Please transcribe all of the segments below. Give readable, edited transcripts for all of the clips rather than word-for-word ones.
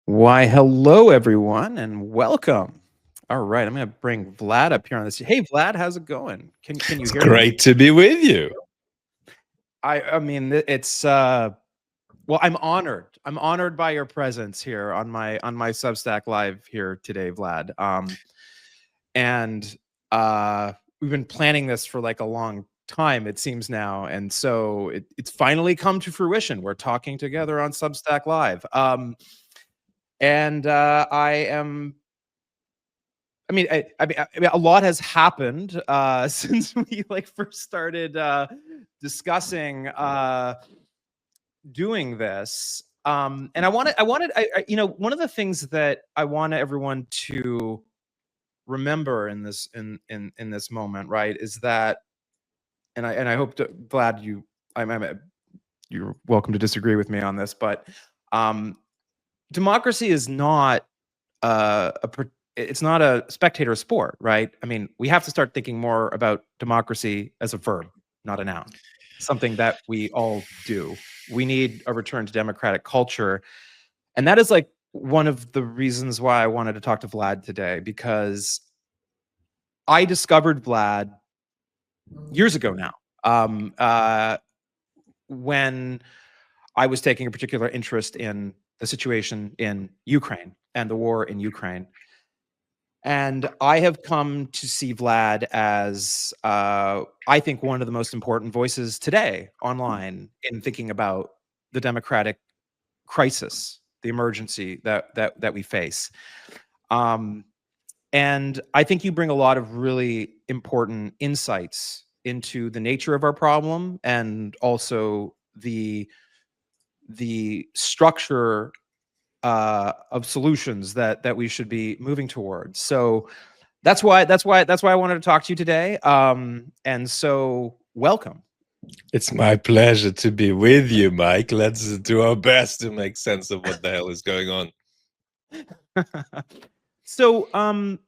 Why, hello everyone, and welcome. All right, I'm going to bring Vlad up here on this. Hey, Vlad, how's it going? Can you It's hear me? great to be with you. I mean, it's well, I'm honored. I'm honored by your presence here on my Substack live here today, Vlad. And we've been planning this for like a long time, it seems now, and so it's finally come to fruition. We're talking together on Substack live. And I am I mean, a lot has happened since we like first started discussing doing this. And one of the things that I want everyone to remember in this in this moment, right, is that, and I hope to, Glad you're welcome to disagree with me on this, but um, democracy is not it's not a spectator sport, right? I mean, we have to start thinking more about democracy as a verb, not a noun, something that we all do. We need a return to democratic culture. And that is like one of the reasons why I wanted to talk to Vlad today, because I discovered Vlad years ago now, when I was taking a particular interest in the situation in Ukraine and the war in Ukraine. And I have come to see Vlad as, I think, one of the most important voices today online in thinking about the democratic crisis, the emergency that we face. Um, and I think you bring a lot of really important insights into the nature of our problem, and also the structure of solutions that we should be moving towards. So that's why I wanted to talk to you today. And so welcome. It's my pleasure to be with you, Mike. Let's do our best to make sense of what the hell is going on. So Vlad,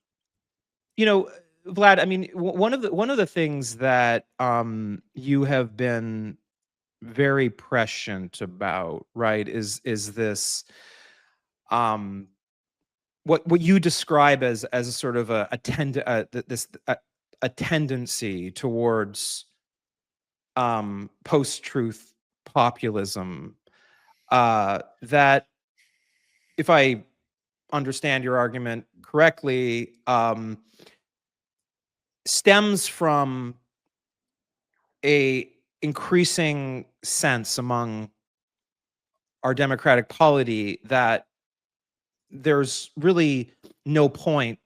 I mean, one of the things that you have been very prescient about, right, is this um what you describe as a sort of a tendency towards post-truth populism, that, if I understand your argument correctly, stems from a increasing sense among our democratic polity that there's really no point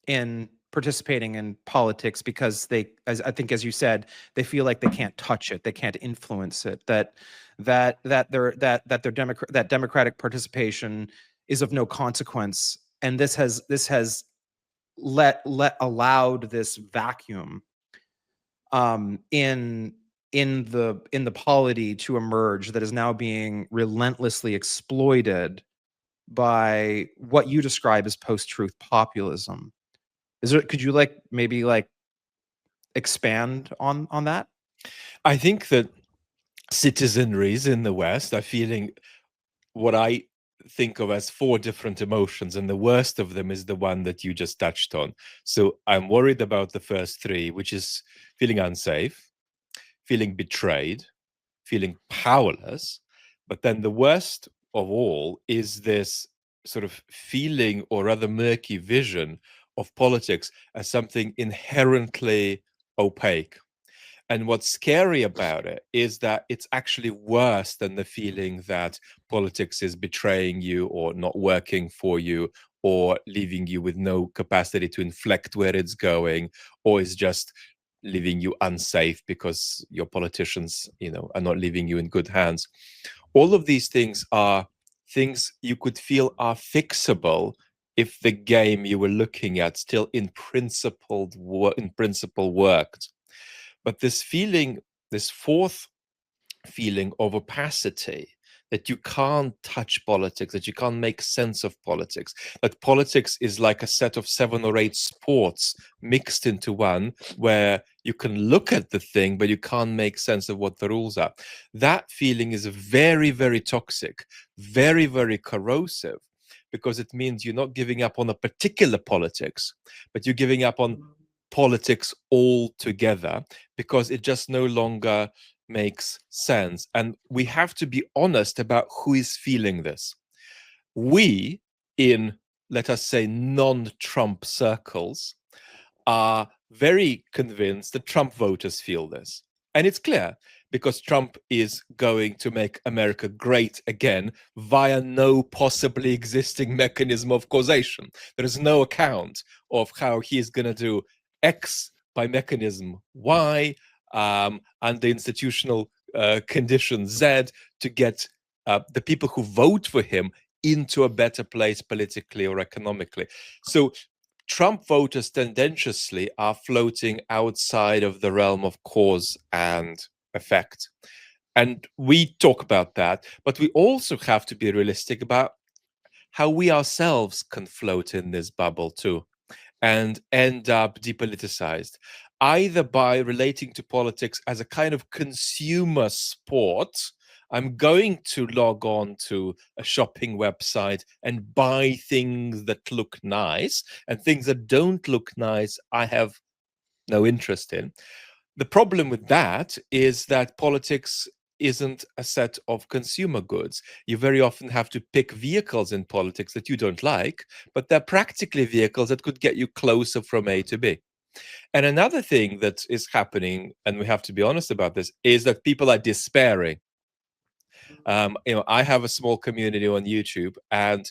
in participating in politics, because they, as I think, as you said, they feel like they can't touch it, they can't influence it, that democratic participation is of no consequence, and this has allowed this vacuum in the polity to emerge, that is now being relentlessly exploited by what you describe as post-truth populism. Could you maybe expand on that? I think that citizenries in the West are feeling what I think of as four different emotions, and the worst of them is the one that you just touched on. So I'm worried about the first three, which is feeling unsafe, feeling betrayed, feeling powerless. But then the worst of all is this sort of feeling, or rather murky vision, of politics as something inherently opaque. And what's scary about it is that it's actually worse than the feeling that politics is betraying you, or not working for you, or leaving you with no capacity to inflect where it's going, or is just leaving you unsafe because your politicians, are not leaving you in good hands. All of these things are things you could feel are fixable if the game you were looking at still in principle worked. But this feeling, this fourth feeling of opacity, that you can't touch politics, that you can't make sense of politics, that politics is like a set of 7 or 8 sports mixed into one, where you can look at the thing, but you can't make sense of what the rules are. That feeling is very, very toxic, very, very corrosive. because it means you're not giving up on a particular politics, but you're giving up on politics altogether, because it just no longer makes sense. And we have to be honest about who is feeling this. We, in, let us say, non-Trump circles, are very convinced that Trump voters feel this. And it's clear, because Trump is going to make America great again via no possibly existing mechanism of causation. There is no account of how he is going to do X by mechanism Y, under institutional condition Z, to get the people who vote for him into a better place politically or economically. So Trump voters tendentiously are floating outside of the realm of cause and effect. And we talk about that, but we also have to be realistic about how we ourselves can float in this bubble too, and end up depoliticized, either by relating to politics as a kind of consumer sport. I'm going to log on to a shopping website and buy things that look nice, and things that don't look nice, I have no interest in. The problem with that is that politics isn't a set of consumer goods. You very often have to pick vehicles in politics that you don't like, but they're practically vehicles that could get you closer from A to B. And another thing that is happening, and we have to be honest about this, is that people are despairing. I have a small community on YouTube, and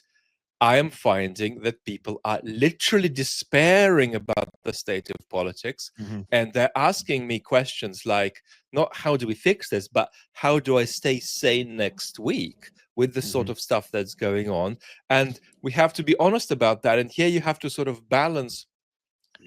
I am finding that people are literally despairing about the state of politics. And they're asking me questions like, not how do we fix this, but how do I stay sane next week with the sort of stuff that's going on? And we have to be honest about that. And here you have to sort of balance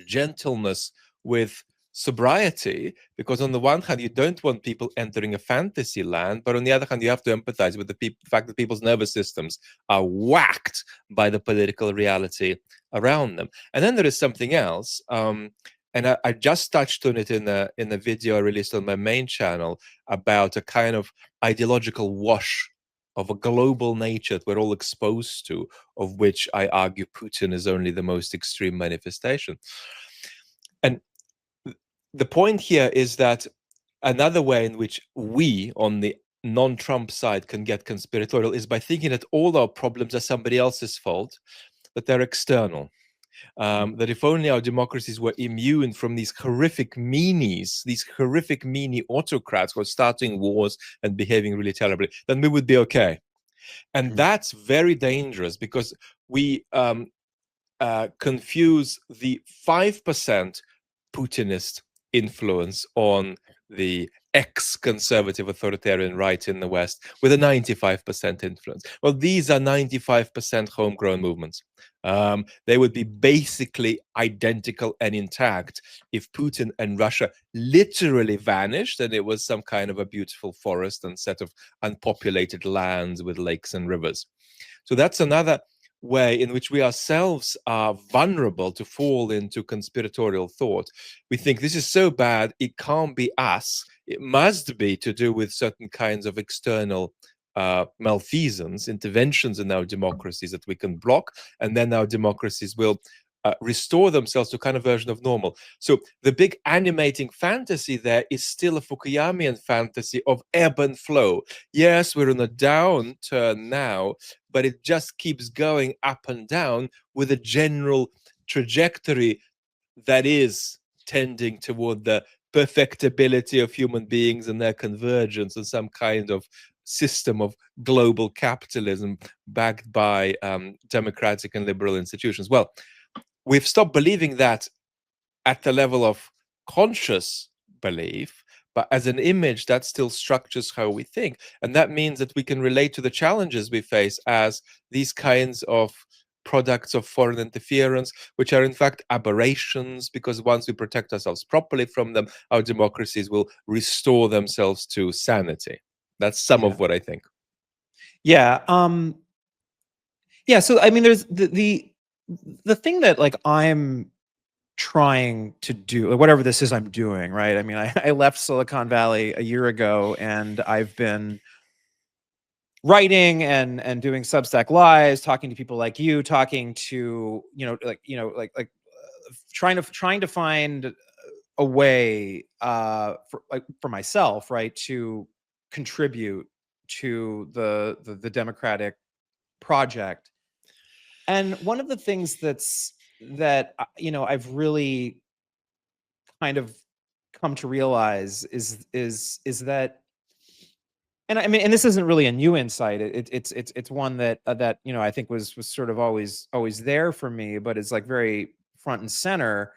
gentleness with sobriety, because on the one hand you don't want people entering a fantasy land, but on the other hand you have to empathize with the fact that people's nervous systems are whacked by the political reality around them. And then there is something else, and I just touched on it in a video I released on my main channel about a kind of ideological wash of a global nature that we're all exposed to, of which I argue Putin is only the most extreme manifestation. And the point here is that another way in which we on the non-Trump side can get conspiratorial is by thinking that all our problems are somebody else's fault, that they're external. That if only our democracies were immune from these horrific meanies, these horrific meanie autocrats who are starting wars and behaving really terribly, then we would be okay. And that's very dangerous, because we confuse the 5% Putinist influence on the ex-conservative authoritarian right in the West with a 95% influence. Well, these are 95% homegrown movements. They would be basically identical and intact if Putin and Russia literally vanished and it was some kind of a beautiful forest and set of unpopulated lands with lakes and rivers. So that's another way in which we ourselves are vulnerable to fall into conspiratorial thought. We think this is so bad, it can't be us. It must be to do with certain kinds of external malfeasance, interventions in our democracies that we can block, and then our democracies will restore themselves to a kind of version of normal. So the big animating fantasy there is still a Fukuyamian fantasy of ebb and flow. Yes, we're in a downturn now, but it just keeps going up and down with a general trajectory that is tending toward the perfectibility of human beings and their convergence and some kind of system of global capitalism backed by democratic and liberal institutions. Well, we've stopped believing that at the level of conscious belief, but as an image that still structures how we think. And that means that we can relate to the challenges we face as these kinds of products of foreign interference, which are in fact aberrations, because once we protect ourselves properly from them, our democracies will restore themselves to sanity. That's some of what I think. Yeah. Yeah. So I mean, there's the thing that like I'm trying to do, whatever this is I'm doing, right? I mean, I left Silicon Valley a year ago, and I've been writing and doing Substack lives, talking to people like you, talking to trying to find a way for myself, right, to contribute to the democratic project. And one of the things that I've really kind of come to realize is that, and I mean, and this isn't really a new insight. It's one that I think was sort of always there for me, but it's like very front and center.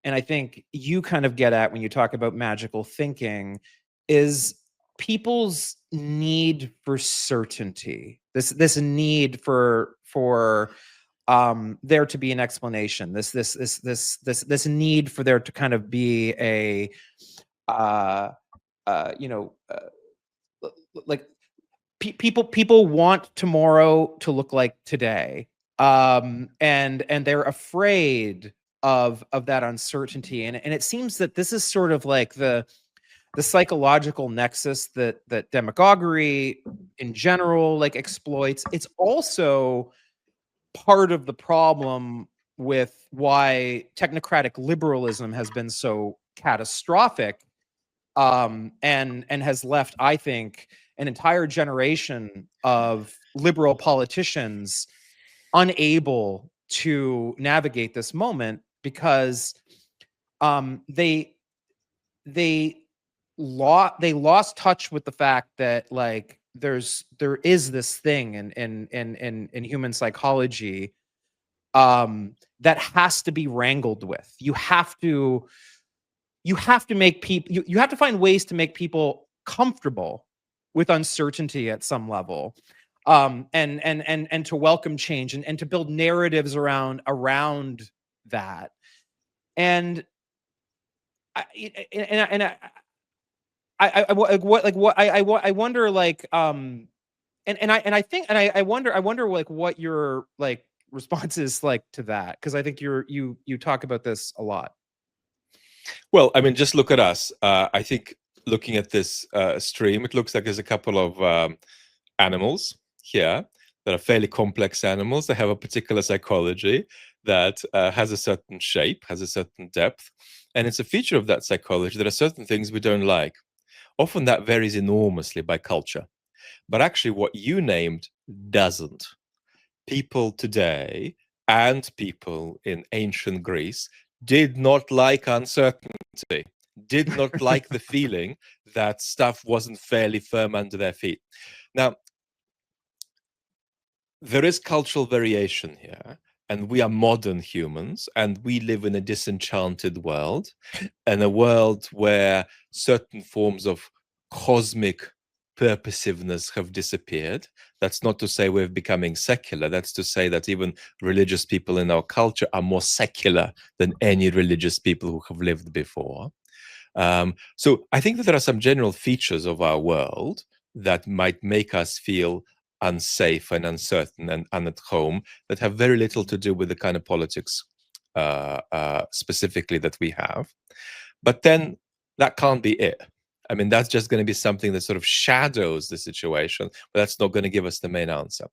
And I think you kind of get at when you talk about magical thinking is people's need for certainty. This need for there to be an explanation. This need for there to kind of be a like people want tomorrow to look like today, and they're afraid of that uncertainty, and it seems that this is sort of like the psychological nexus that demagoguery in general like exploits. It's also part of the problem with why technocratic liberalism has been so catastrophic, and has left, I think, an entire generation of liberal politicians unable to navigate this moment because they lost touch with the fact that like there is this thing in human psychology that has to be wrangled with. You have to make people, you have to find ways to make people comfortable with uncertainty at some level, and to welcome change, and to build narratives around that. And I wonder like I wonder like what your like response is like to that, because I think you talk about this a lot. Well, I mean, just look at us. I think looking at this stream, it looks like there's a couple of animals here that are fairly complex animals. They have a particular psychology that has a certain shape, has a certain depth. And it's a feature of that psychology. There are certain things we don't like. Often that varies enormously by culture. But actually, what you named doesn't. People today and people in ancient Greece did not like uncertainty, did not like the feeling that stuff wasn't fairly firm under their feet. Now, there is cultural variation here, and we are modern humans, and we live in a disenchanted world, and a world where certain forms of cosmic purposiveness have disappeared. That's not to say we're becoming secular. That's to say that even religious people in our culture are more secular than any religious people who have lived before. So I think that there are some general features of our world that might make us feel unsafe and uncertain and at home that have very little to do with the kind of politics specifically that we have. But then that can't be it. I mean, that's just going to be something that sort of shadows the situation, but that's not going to give us the main answer.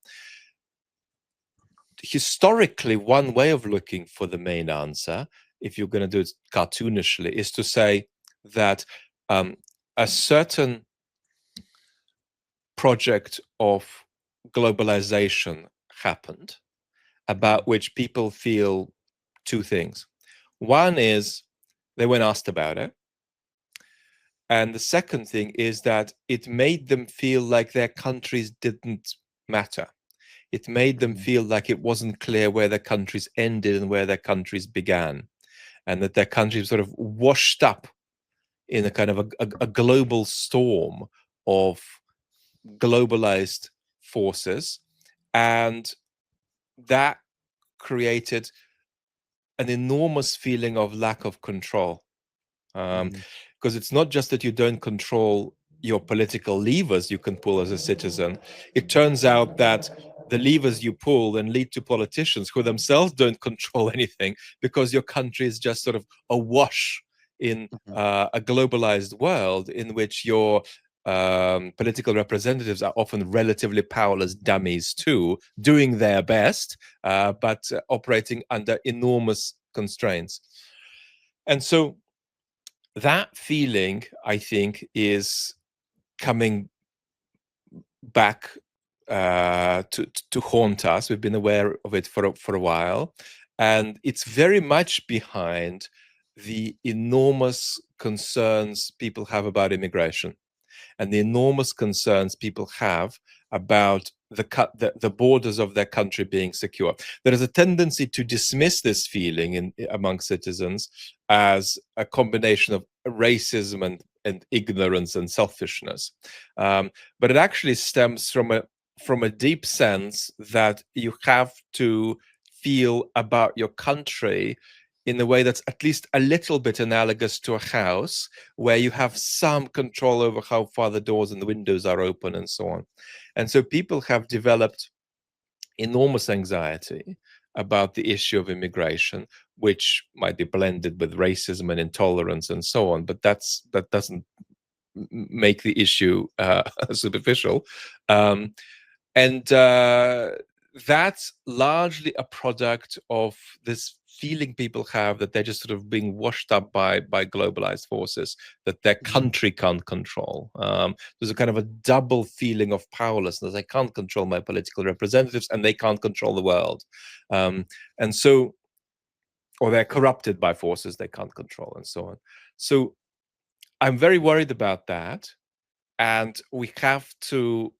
Historically, one way of looking for the main answer, if you're going to do it cartoonishly, is to say that a certain project of globalization happened about which people feel two things. One is they weren't asked about it. And the second thing is that it made them feel like their countries didn't matter. It made them feel like it wasn't clear where their countries ended and where their countries began, and that their countries sort of washed up in a kind of a global storm of globalized forces. And that created an enormous feeling of lack of control. Because it's not just that you don't control your political levers you can pull as a citizen. It turns out that the levers you pull then lead to politicians who themselves don't control anything, because your country is just sort of awash in a globalized world in which your political representatives are often relatively powerless dummies too, doing their best, but operating under enormous constraints. And so that feeling, I think, is coming back to haunt us. We've been aware of it for a while, and it's very much behind the enormous concerns people have about immigration and the enormous concerns people have about the borders of their country being secure. There is a tendency to dismiss this feeling among citizens as a combination of racism and ignorance and selfishness, but it actually stems from a deep sense that you have to feel about your country in a way that's at least a little bit analogous to a house, where you have some control over how far the doors and the windows are open and so on. And so people have developed enormous anxiety about the issue of immigration, which might be blended with racism and intolerance and so on, but that doesn't make the issue superficial. And that's largely a product of this feeling people have that they're just sort of being washed up by globalized forces that their country can't control. There's a kind of a double feeling of powerlessness. I can't control my political representatives, and they can't control the world. And so, or they're corrupted by forces they can't control, and so on. So I'm very worried about that. And we have to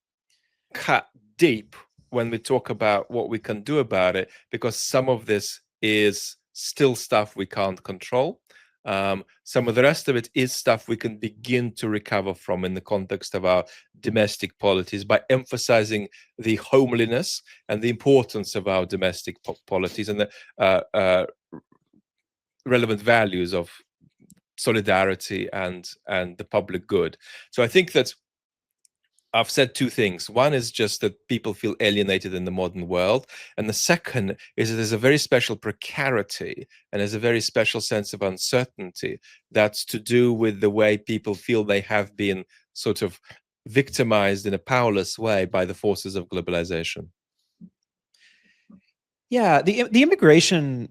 cut deep when we talk about what we can do about it, because some of this is still stuff we can't control. Some of the rest of it is stuff we can begin to recover from in the context of our domestic polities by emphasizing the homeliness and the importance of our domestic polities and the relevant values of solidarity and the public good. So I think that I've said two things. One is just that people feel alienated in the modern world. And the second is that there's a very special precarity and there's a very special sense of uncertainty that's to do with the way people feel they have been sort of victimized in a powerless way by the forces of globalization. Yeah, the immigration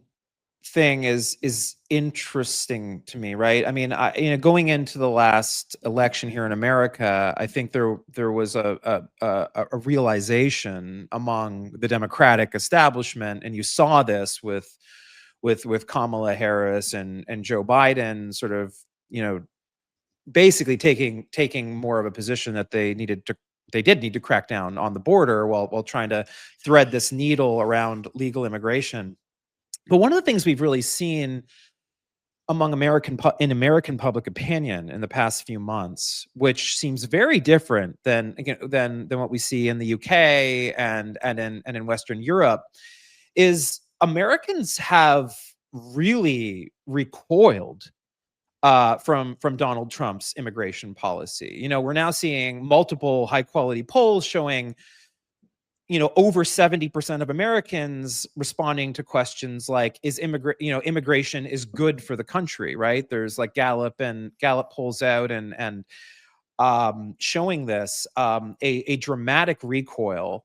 thing is interesting to me, right? I mean, going into the last election here in America, I think there was a realization among the Democratic establishment, and you saw this with Kamala Harris and Joe Biden, sort of, basically taking more of a position that they did need to crack down on the border while trying to thread this needle around legal immigration. But one of the things we've really seen among American public opinion in the past few months, which seems very different than what we see in the UK and in Western Europe, is Americans have really recoiled from Donald Trump's immigration policy. We're now seeing multiple high quality polls showing over 70% of Americans responding to questions like, is immigration is good for the country, right? There's like Gallup polls out and showing this, a dramatic recoil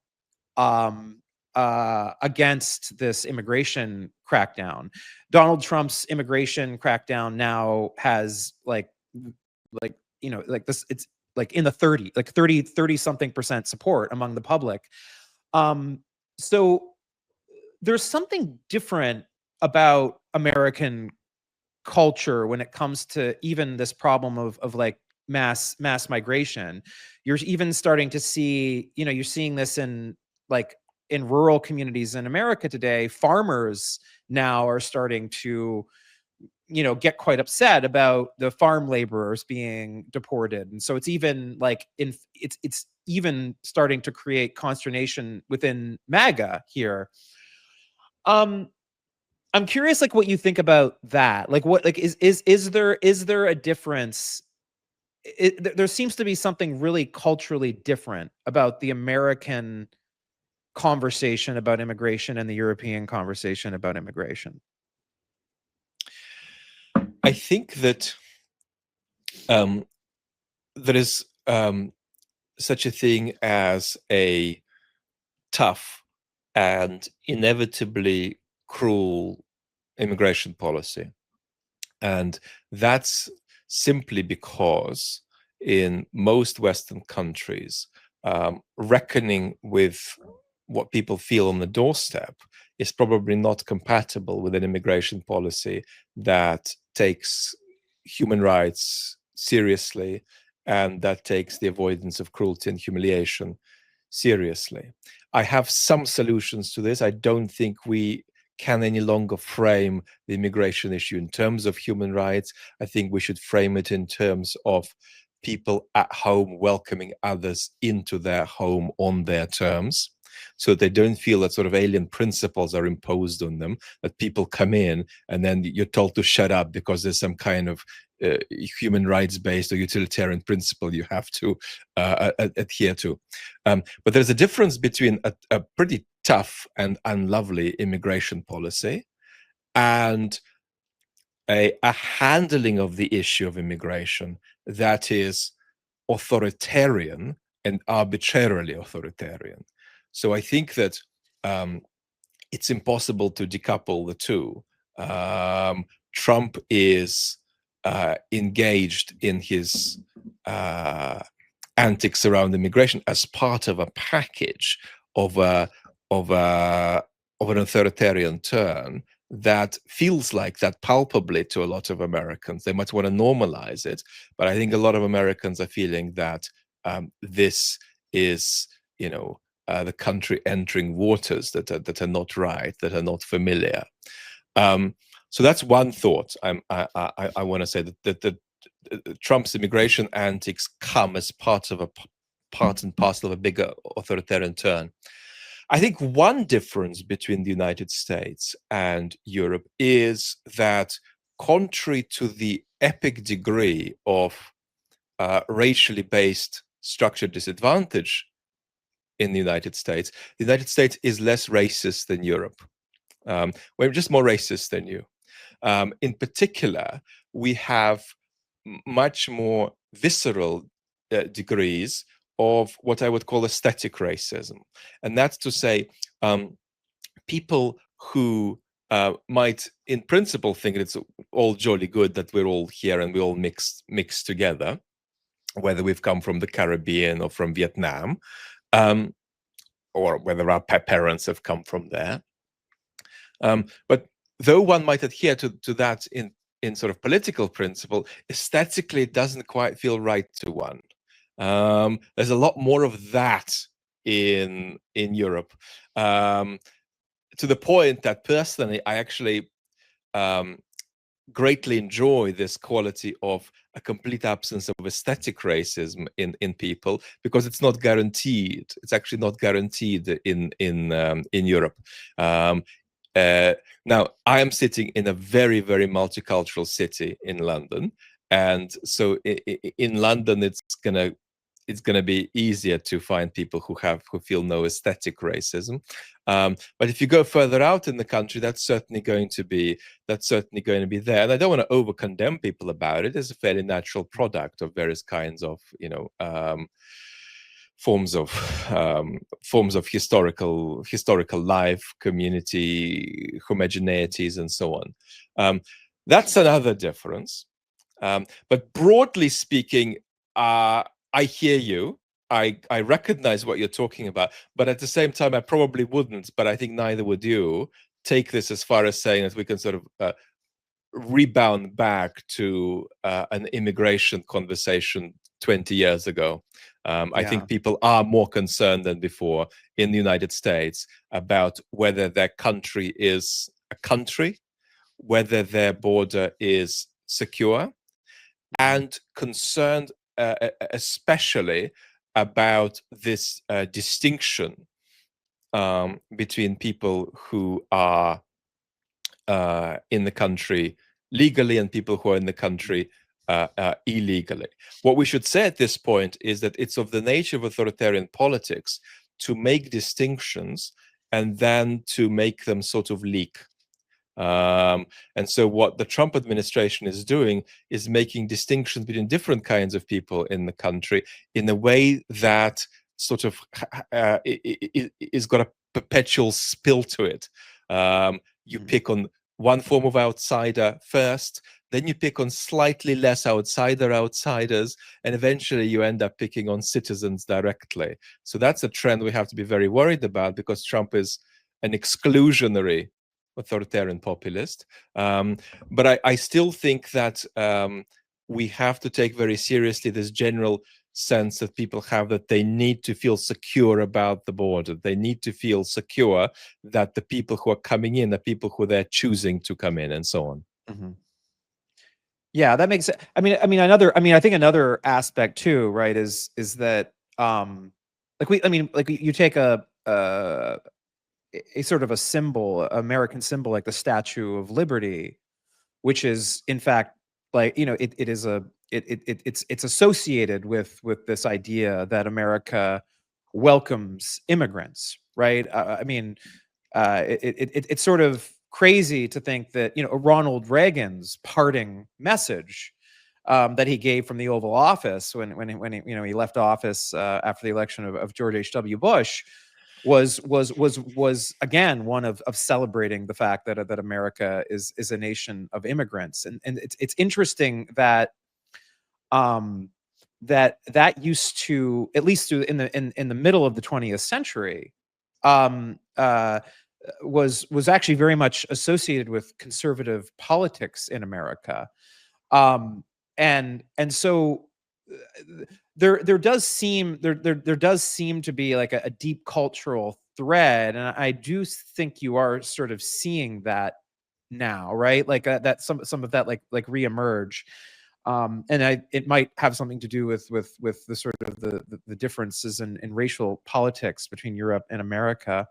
against this immigration crackdown. Donald Trump's immigration crackdown now has like this, it's like in the 30 something percent support among the public. So there's something different about American culture when it comes to even this problem of like mass migration. You're even starting to see, you're seeing this in rural communities in America today. Farmers now are starting to get quite upset about the farm laborers being deported. And so it's even like it's even starting to create consternation within MAGA here. I'm curious, like, what you think about that. Like, what, like, is there a difference? There seems to be something really culturally different about the American conversation about immigration and the European conversation about immigration. I think that there is such a thing as a tough and inevitably cruel immigration policy. And that's simply because in most Western countries, reckoning with what people feel on the doorstep is probably not compatible with an immigration policy that takes human rights seriously and that takes the avoidance of cruelty and humiliation seriously. I have some solutions to this. I don't think we can any longer frame the immigration issue in terms of human rights. I think we should frame it in terms of people at home welcoming others into their home on their terms, so that they don't feel that sort of alien principles are imposed on them, that people come in and then you're told to shut up because there's some kind of human rights based or utilitarian principle you have to adhere to. But there's a difference between a pretty tough and unlovely immigration policy and a handling of the issue of immigration that is authoritarian and arbitrarily authoritarian. So I think that it's impossible to decouple the two. Trump is engaged in his antics around immigration as part of a package of an authoritarian turn that feels like that palpably to a lot of Americans. They might want to normalize it, but I think a lot of Americans are feeling that this is, the country entering waters that are not right, that are not familiar. So that's one thought. I want to say that Trump's immigration antics come as part and parcel of a bigger authoritarian turn. I think one difference between the United States and Europe is that, contrary to the epic degree of racially based structured disadvantage in the United States is less racist than Europe. We're just more racist than you. In particular, we have much more visceral degrees of what I would call aesthetic racism. And that's to say, people who might in principle think it's all jolly good that we're all here and we all mixed together, whether we've come from the Caribbean or from Vietnam, or whether our parents have come from there. But though one might adhere to that in sort of political principle, aesthetically it doesn't quite feel right to one. There's a lot more of that in Europe, to the point that personally I actually greatly enjoy this quality of a complete absence of aesthetic racism in people, because it's not guaranteed. It's actually not guaranteed in Europe. Now, I am sitting in a very, very multicultural city in London, and so in London, it's gonna be easier to find people who feel no aesthetic racism. But if you go further out in the country, that's certainly going to be there. And I don't want to over condemn people about it. It's a fairly natural product of various kinds of forms of historical life, community, homogeneities, and so on. That's another difference. But broadly speaking, I hear you. I recognize what you're talking about, but at the same time, I probably wouldn't, but I think neither would you, take this as far as saying that we can sort of rebound back to an immigration conversation 20 years ago. I think people are more concerned than before in the United States about whether their country is a country, whether their border is secure, and concerned especially about this distinction between people who are in the country legally and people who are in the country illegally. What we should say at this point is that it's of the nature of authoritarian politics to make distinctions and then to make them sort of leak. And so what the Trump administration is doing is making distinctions between different kinds of people in the country in a way that sort of is got a perpetual spill to it. You pick on one form of outsider first, then you pick on slightly less outsiders, and eventually you end up picking on citizens directly. So that's a trend we have to be very worried about, because Trump is an exclusionary authoritarian populist. But I still think that we have to take very seriously this general sense that people have, that they need to feel secure about the border. They need to feel secure that the people who are coming in are people who they're choosing to come in, and so on. Yeah, that makes it. I mean, I think another aspect too, right, is that you take a sort of a symbol, American symbol, like the Statue of Liberty, which is in fact, like, it's associated with this idea that America welcomes immigrants, right? It's sort of crazy to think that, Ronald Reagan's parting message that he gave from the Oval Office when he left office after the election of George H.W. Bush was again one of celebrating the fact that America is a nation of immigrants, and it's interesting that that used to, at least in the middle of the 20th century, was actually very much associated with conservative politics in America, and so there does seem to be like a deep cultural thread, and I do think you are sort of seeing that now, right? Like that some of that like reemerge, and it might have something to do with the sort of the differences in racial politics between Europe and America.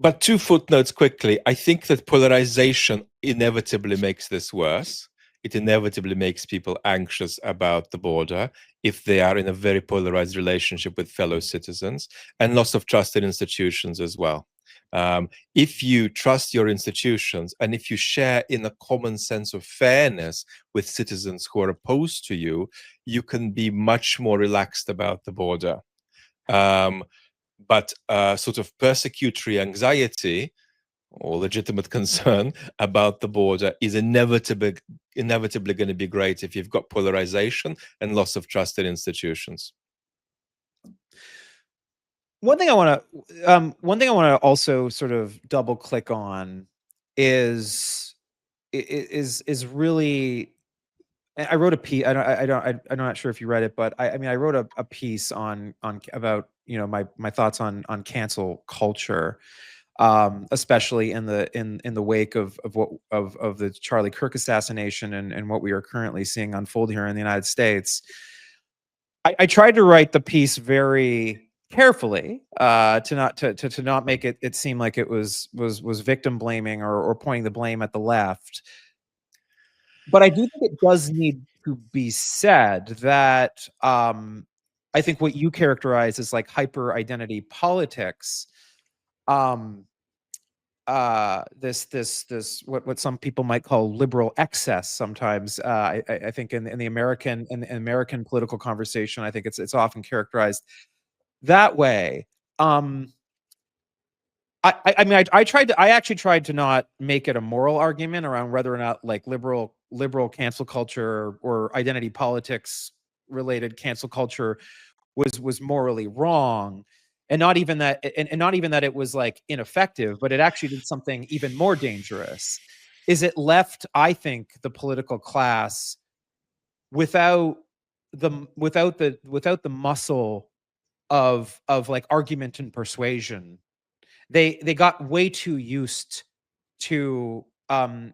But two footnotes quickly. I think that polarization inevitably makes this worse. It inevitably makes people anxious about the border if they are in a very polarized relationship with fellow citizens, and loss of trust in institutions as well. If you trust your institutions, and if you share in a common sense of fairness with citizens who are opposed to you, you can be much more relaxed about the border. But sort of persecutory anxiety or legitimate concern about the border is inevitably going to be great if you've got polarization and loss of trust in institutions. One thing I want to also sort of double click on is really. I wrote a piece. I'm not sure if you read it, but I wrote a piece on about my thoughts on cancel culture, especially in the wake of the Charlie Kirk assassination and what we are currently seeing unfold here in the United States. I tried to write the piece very carefully to not make it seem like it was victim blaming or pointing the blame at the left. But I do think it does need to be said that I think what you characterize as like hyper identity politics, this what some people might call liberal excess sometimes. I think in the American political conversation, I think it's often characterized that way. I actually tried to not make it a moral argument around whether or not like liberal cancel culture or identity politics related cancel culture was morally wrong, and not even that it was like ineffective, but it actually did something even more dangerous. Is it left, I think, the political class without the muscle of like argument and persuasion. They got way too used to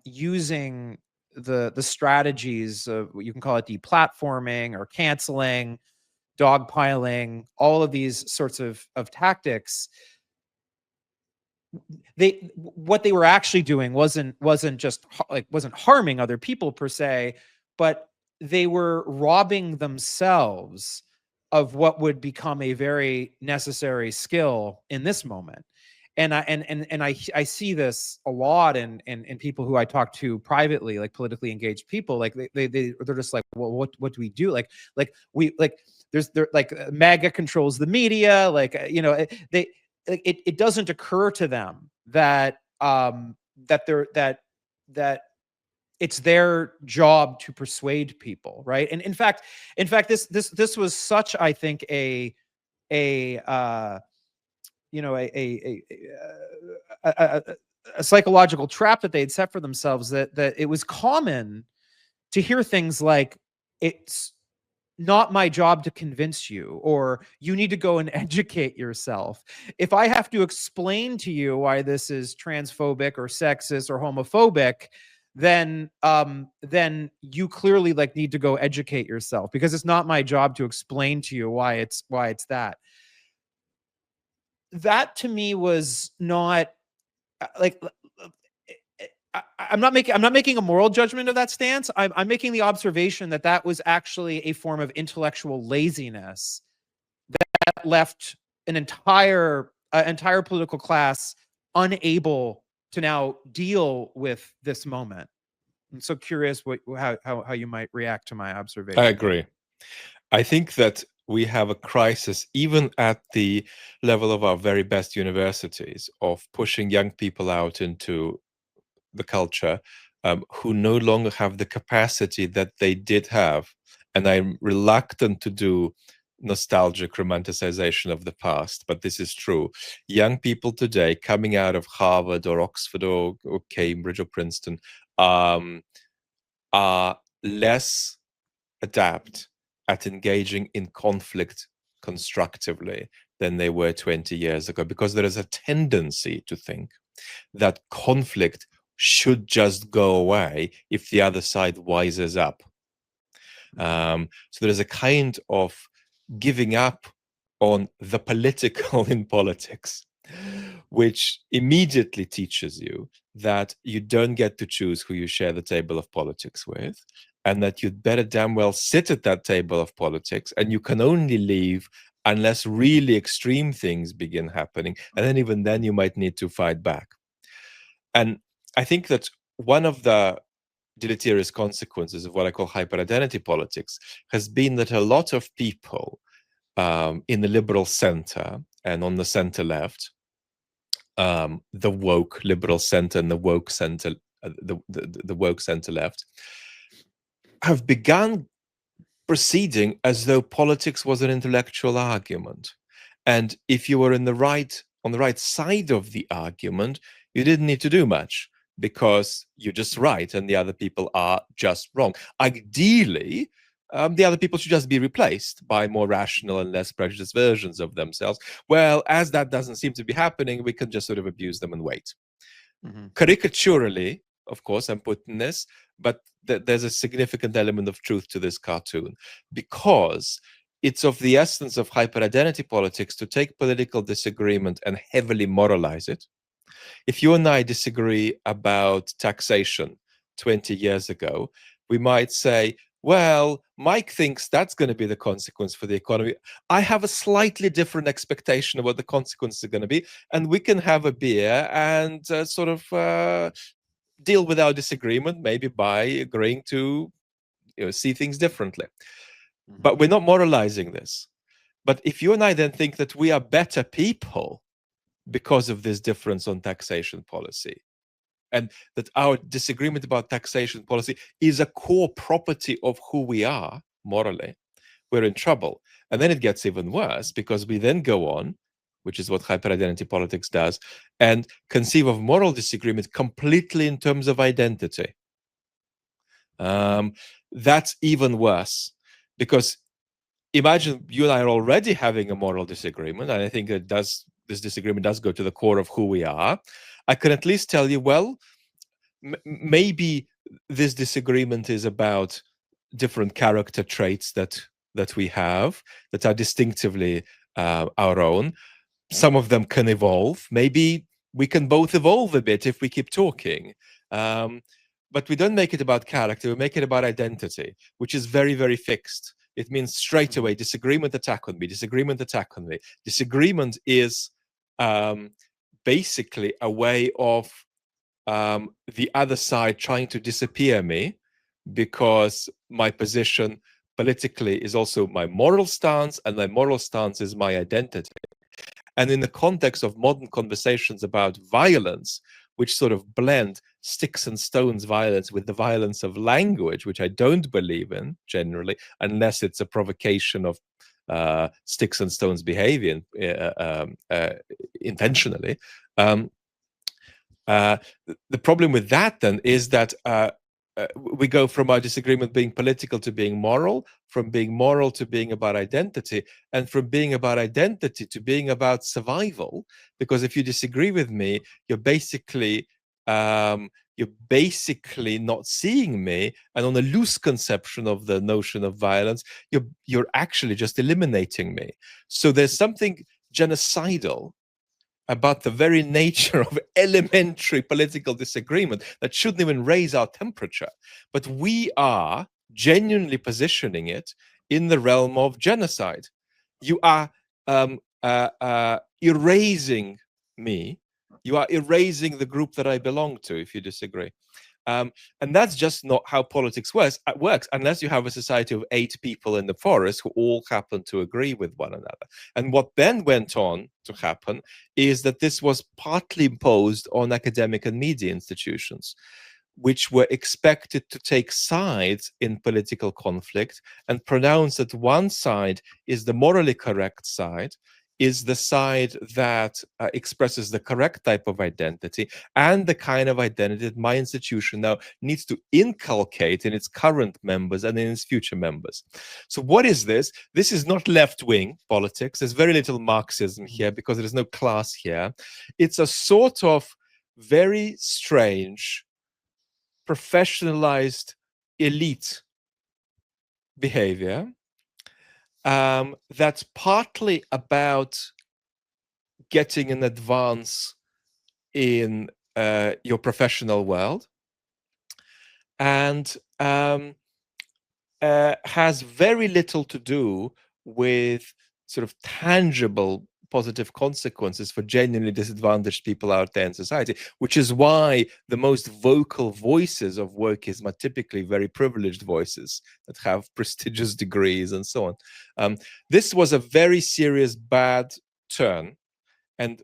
using the strategies of, you can call it deplatforming or canceling, dogpiling, all of these sorts of tactics. What they were actually doing wasn't harming other people per se, but they were robbing themselves of what would become a very necessary skill in this moment. I see this a lot in people who I talk to privately, like politically engaged people. Like they're just like, well, what do we do? Like there like MAGA controls the media. Like it doesn't occur to them that that it's their job to persuade people, right? And in fact, this was such, I think, a you know a psychological trap that they had set for themselves, that it was common to hear things like, it's not my job to convince you, or you need to go and educate yourself. If I have to explain to you why this is transphobic or sexist or homophobic, then you clearly like need to go educate yourself, because it's not my job to explain to you why it's that. That to me was not like, I'm not making a moral judgment of that stance. I'm making the observation that that was actually a form of intellectual laziness that left an entire political class unable to now deal with this moment. I'm so curious how you might react to my observation. I agree. I think that we have a crisis, even at the level of our very best universities, of pushing young people out into the culture who no longer have the capacity that they did have. And I'm reluctant to do nostalgic romanticization of the past, but this is true. Young people today coming out of Harvard or Oxford or Cambridge or Princeton are less adept at engaging in conflict constructively than they were 20 years ago, because there is a tendency to think that conflict should just go away if the other side wises up. So there is a kind of giving up on the political in politics, which immediately teaches you that you don't get to choose who you share the table of politics with, and that you'd better damn well sit at that table of politics, and you can only leave unless really extreme things begin happening. And then even then you might need to fight back. And I think that one of the deleterious consequences of what I call hyper-identity politics has been that a lot of people in the liberal center and on the center left, the woke liberal center and the woke center, the woke center left, have begun proceeding as though politics was an intellectual argument. And if you were on the right side of the argument, you didn't need to do much, because you're just right and the other people are just wrong. Ideally, the other people should just be replaced by more rational and less prejudiced versions of themselves. Well, as that doesn't seem to be happening, we can just sort of abuse them and wait. Caricaturally, of course, I'm putting this, but there's a significant element of truth to this cartoon, because it's of the essence of hyper-identity politics to take political disagreement and heavily moralize it. If you and I disagree about taxation 20 years ago, we might say, well, Mike thinks that's going to be the consequence for the economy. I have a slightly different expectation of what the consequences are going to be, and we can have a beer and sort of deal with our disagreement, maybe by agreeing to see things differently. But we're not moralizing this. But if you and I then think that we are better people because of this difference on taxation policy, and that our disagreement about taxation policy is a core property of who we are morally, we're in trouble. And then it gets even worse, because we then go on, which is what hyper-identity politics does, and conceive of moral disagreement completely in terms of identity. That's even worse, because imagine you and I are already having a moral disagreement, and I think this disagreement does go to the core of who we are. I can at least tell you, well, maybe this disagreement is about different character traits that we have that are distinctively our own. Some of them can evolve. Maybe we can both evolve a bit if we keep talking. But we don't make it about character. We make it about identity, which is very, very fixed. It means straight away disagreement, attack on me. Disagreement, attack on me. Disagreement is basically a way of the other side trying to disappear me, because my position politically is also my moral stance, and my moral stance is my identity. And in the context of modern conversations about violence, which sort of blend sticks and stones violence with the violence of language, which I don't believe in generally, unless it's a provocation of sticks and stones behavior intentionally. The problem with that then is that we go from our disagreement being political to being moral, from being moral to being about identity, and from being about identity to being about survival. Because if you disagree with me, you're basically not seeing me, and on a loose conception of the notion of violence, you're actually just eliminating me. So there's something genocidal about the very nature of elementary political disagreement that shouldn't even raise our temperature. But we are genuinely positioning it in the realm of genocide. You are erasing me. You are erasing the group that I belong to if you disagree. And that's just not how politics works, unless you have a society of 8 people in the forest who all happen to agree with one another. And what then went on to happen is that this was partly imposed on academic and media institutions, which were expected to take sides in political conflict and pronounce that one side is the morally correct side, is the side that expresses the correct type of identity, and the kind of identity that my institution now needs to inculcate in its current members and in its future members. So what is this? This is not left-wing politics. There's very little Marxism here because there is no class here. It's a sort of very strange, professionalized elite behavior that's partly about getting an advance in your professional world, and has very little to do with sort of tangible positive consequences for genuinely disadvantaged people out there in society, which is why the most vocal voices of wokeism are typically very privileged voices that have prestigious degrees and so on. This was a very serious bad turn, and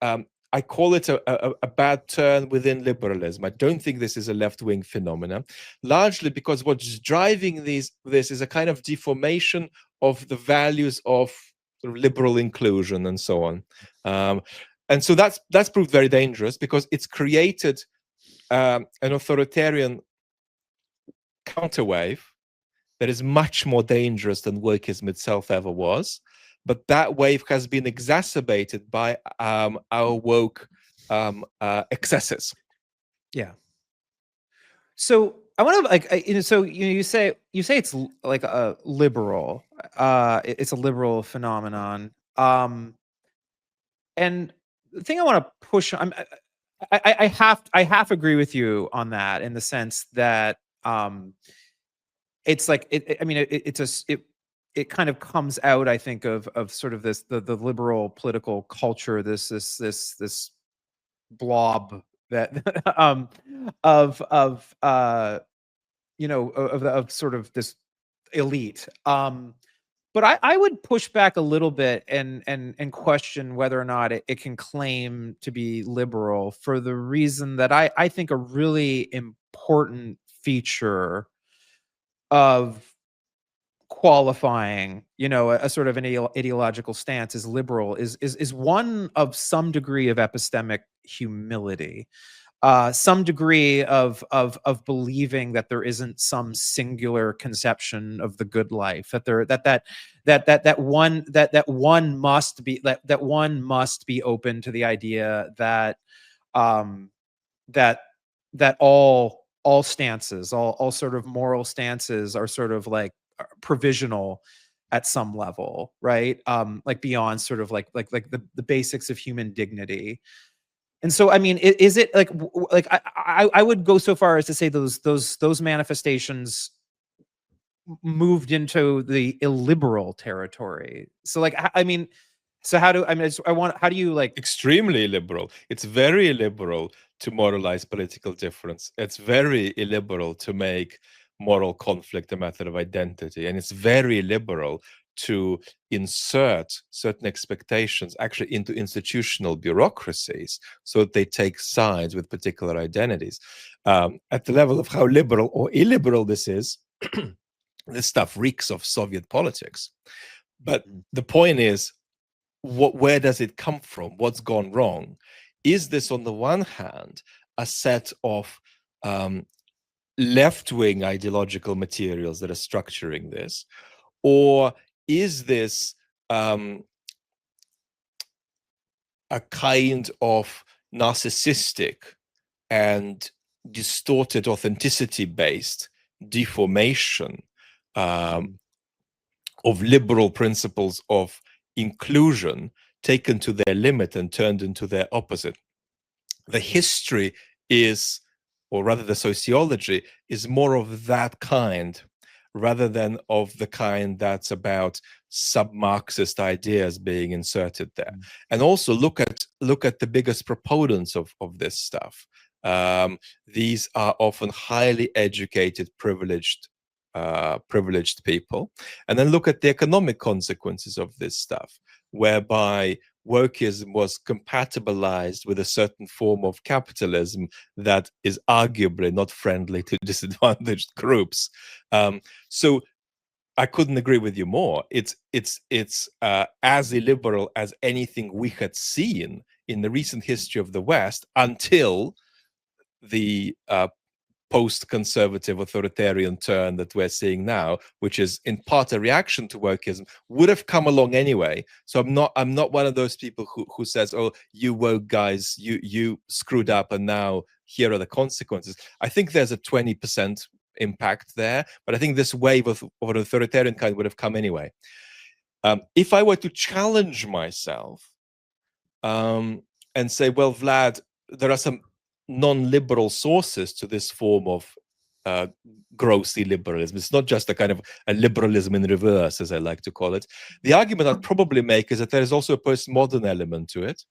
I call it a bad turn within liberalism. I don't think this is a left-wing phenomenon, largely because what's driving this is a kind of deformation of the values of sort of liberal inclusion and so on. And so that's proved very dangerous because it's created an authoritarian counterwave that is much more dangerous than wokeism itself ever was. But that wave has been exacerbated by our woke excesses. Yeah. So I want to so you say it's like a liberal, it's a liberal phenomenon. And the thing I want to push, I half agree with you on that, in the sense that it's like it kind of comes out, I think, of sort of this the liberal political culture, this blob that of sort of this elite. But I would push back a little bit and question whether or not it can claim to be liberal, for the reason that I think a really important feature of qualifying, a sort of an ideological stance as liberal is one of some degree of epistemic humility, some degree of believing that there isn't some singular conception of the good life, that one must be open to the idea that that all stances, all sort of moral stances, are sort of like provisional at some level, right? Like beyond sort of like the basics of human dignity. And so, I mean, is it like I would go so far as to say those manifestations moved into the illiberal territory. So, like, I mean, So how do I mean? How do you like? Extremely illiberal. It's very illiberal to moralize political difference. It's very illiberal to make moral conflict a matter of identity, and it's very illiberal to insert certain expectations actually into institutional bureaucracies so that they take sides with particular identities. At the level of how liberal or illiberal this is, this stuff reeks of Soviet politics. But the point is, where does it come from? What's gone wrong? Is this, on the one hand, a set of left-wing ideological materials that are structuring this, or is this a kind of narcissistic and distorted authenticity-based deformation of liberal principles of inclusion taken to their limit and turned into their opposite? The history is, or rather the sociology, is more of that kind rather than of the kind that's about sub-Marxist ideas being inserted there. And also look at the biggest proponents of this stuff. These are often highly educated, privileged people. And then look at the economic consequences of this stuff, whereby wokeism was compatibilized with a certain form of capitalism that is arguably not friendly to disadvantaged groups. So I couldn't agree with you more. It's as illiberal as anything we had seen in the recent history of the West until the post-conservative authoritarian turn that we're seeing now, which is in part a reaction to wokeism, would have come along anyway. So I'm not one of those people who says, oh, you woke guys, you screwed up and now here are the consequences. I think there's a 20% impact there, but I think this wave of an authoritarian kind would have come anyway. If I were to challenge myself and say, well, Vlad, there are some non-liberal sources to this form of gross illiberalism. It's not just a kind of a liberalism in reverse, as I like to call it. The argument I'd probably make is that there is also a postmodern element to it,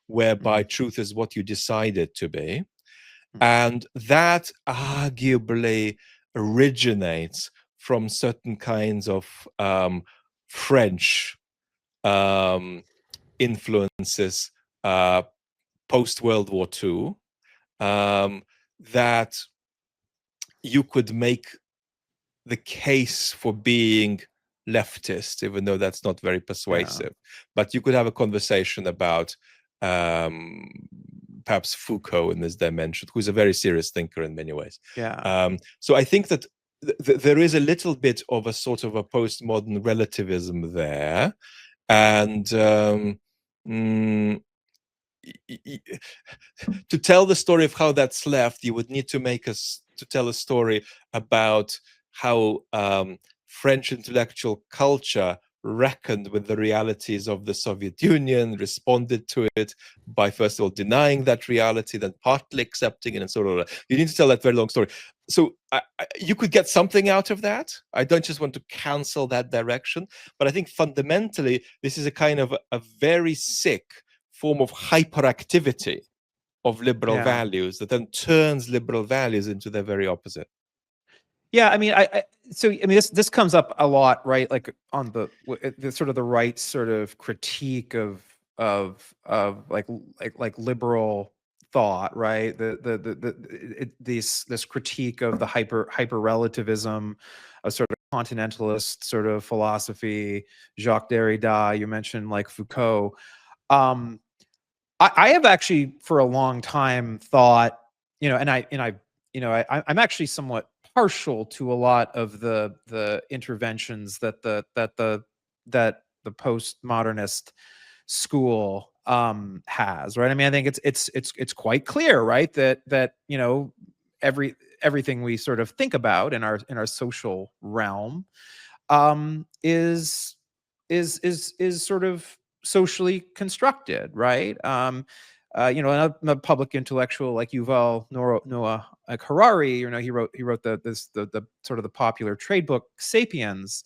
whereby truth is what you decide it to be. And that arguably originates from certain kinds of French influences post-World War II, that you could make the case for being leftist, even though that's not very persuasive. But you could have a conversation about perhaps Foucault in this dimension, who's a very serious thinker in many ways. So I think that there is a little bit of a sort of a postmodern relativism there. And to tell the story of how that's left, you would need to tell a story about how French intellectual culture reckoned with the realities of the Soviet Union, responded to it by first of all denying that reality, then partly accepting it, and sort of. You need to tell that very long story. So you could get something out of that. I don't just want to cancel that direction, but I think fundamentally this is a kind of a very sick form of hyperactivity of liberal values that then turns liberal values into their very opposite. Yeah, I mean, this comes up a lot, right? Like on the sort of the right sort of critique of like liberal thought, right? This critique of the hyper relativism, of sort of continentalist sort of philosophy, Jacques Derrida. You mentioned like Foucault. I have actually for a long time thought, I'm actually somewhat partial to a lot of the interventions that the postmodernist school has, right? I mean, I think it's quite clear, right, that everything we sort of think about in our social realm is sort of socially constructed, right? I'm a public intellectual like Yuval Noah Harari. He wrote the sort of the popular trade book *Sapiens*.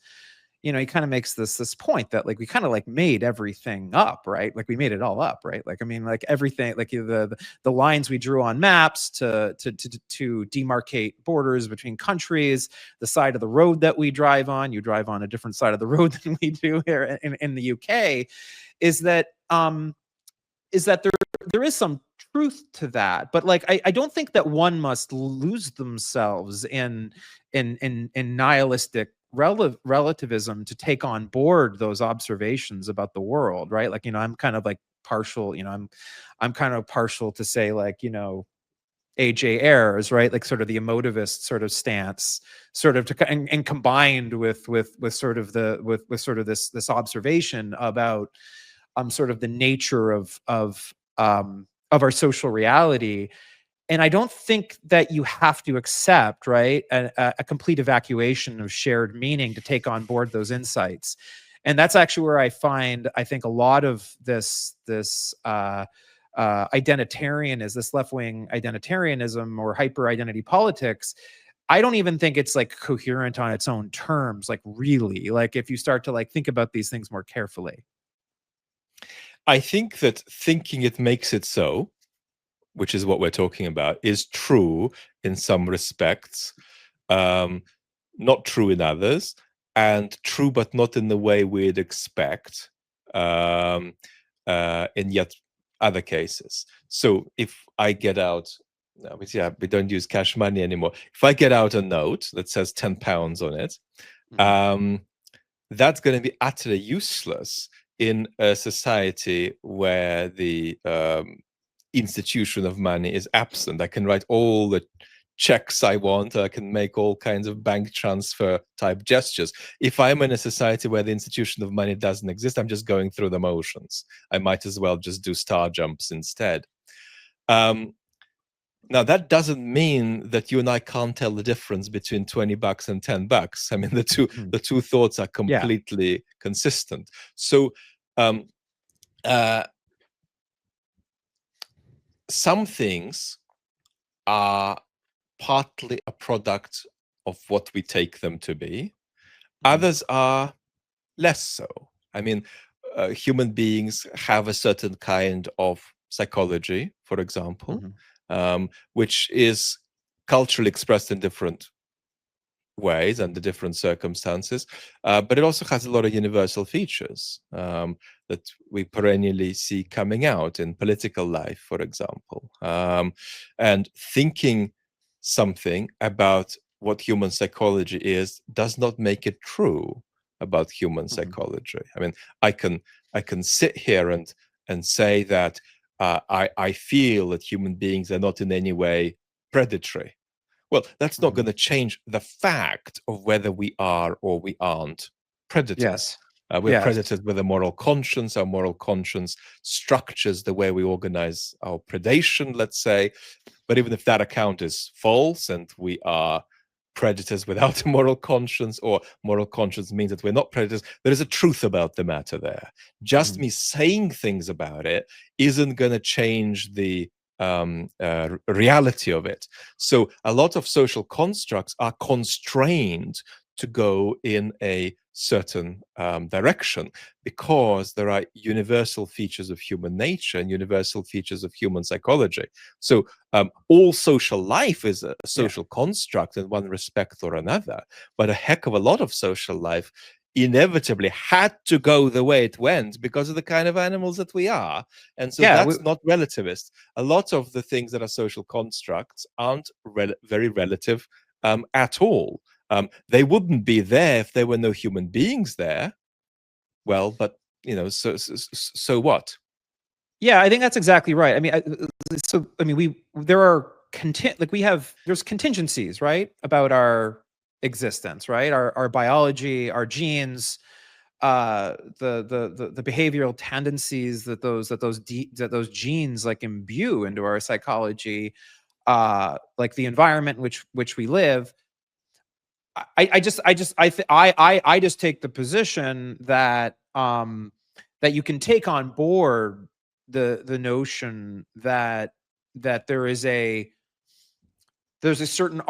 he kind of makes this point that like we kind of like made everything up, right? Like we made it all up, right? Like I mean, like everything, like the lines we drew on maps to demarcate borders between countries, the side of the road that we drive on, you drive on a different side of the road than we do here in the UK, is that there is some truth to that, but like I don't think that one must lose themselves in nihilistic relativism to take on board those observations about the world, right? Like I'm kind of like partial, I'm kind of partial to say like AJ Ayers, right? Like sort of the emotivist sort of stance, sort of to and combined with sort of with sort of this observation about sort of the nature of our social reality. And I don't think that you have to accept, right, a complete evacuation of shared meaning to take on board those insights. And that's actually where I find, I think, a lot of this identitarian this left-wing identitarianism or hyper identity politics. I don't even think it's like coherent on its own terms, like really, like if you start to like think about these things more carefully. I think that thinking it makes it so, which is what we're talking about, is true in some respects, not true in others, and true but not in the way we'd expect in yet other cases. So if I get out, we don't use cash money anymore. If I get out a note that says £10 on it, that's going to be utterly useless in a society where the institution of money is absent. I can write all the checks I want. I can make all kinds of bank transfer type gestures. If I'm in a society where the institution of money doesn't exist, I'm just going through the motions. I might as well just do star jumps instead. Now, that doesn't mean that you and I can't tell the difference between $20 and $10. I mean, the two thoughts are completely consistent. So some things are partly a product of what we take them to be. Others are less so. I mean, human beings have a certain kind of psychology, for example, which is culturally expressed in different ways under different circumstances, but it also has a lot of universal features that we perennially see coming out in political life, for example. And thinking something about what human psychology is does not make it true about human psychology. I mean, I can sit here and say that I feel that human beings are not in any way predatory. Well, that's not going to change the fact of whether we are or we aren't predators. We're predators with a moral conscience. Our moral conscience structures the way we organize our predation, let's say. But even if that account is false and we are predators without a moral conscience, or moral conscience means that we're not predators, there is a truth about the matter there. Just me saying things about it isn't going to change the reality of it. So a lot of social constructs are constrained to go in a certain direction because there are universal features of human nature and universal features of human psychology. So all social life is a social construct in one respect or another, but a heck of a lot of social life inevitably had to go the way it went because of the kind of animals that we are. And so that's not relativist. A lot of the things that are social constructs aren't very relative at all. They wouldn't be there if there were no human beings there. Well, but so what? Yeah, I think that's exactly right. I mean, there's contingencies, right, about our existence, right? Our biology, our genes, the behavioral tendencies that those genes like imbue into our psychology, like the environment in which we live. I just take the position that that you can take on board the notion that there's a certain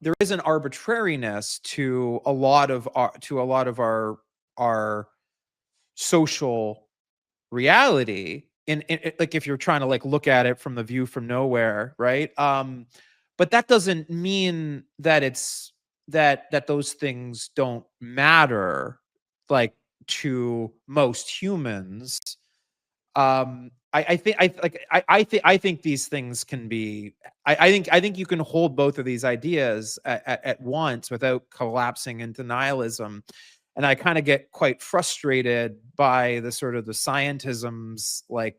there is an arbitrariness to a lot of our social reality in like if you're trying to like look at it from the view from nowhere, right? But that doesn't mean that it's that those things don't matter like to most humans. I think I think these things can be. I think you can hold both of these ideas at once without collapsing into nihilism. And I kind of get quite frustrated by the sort of the scientisms, like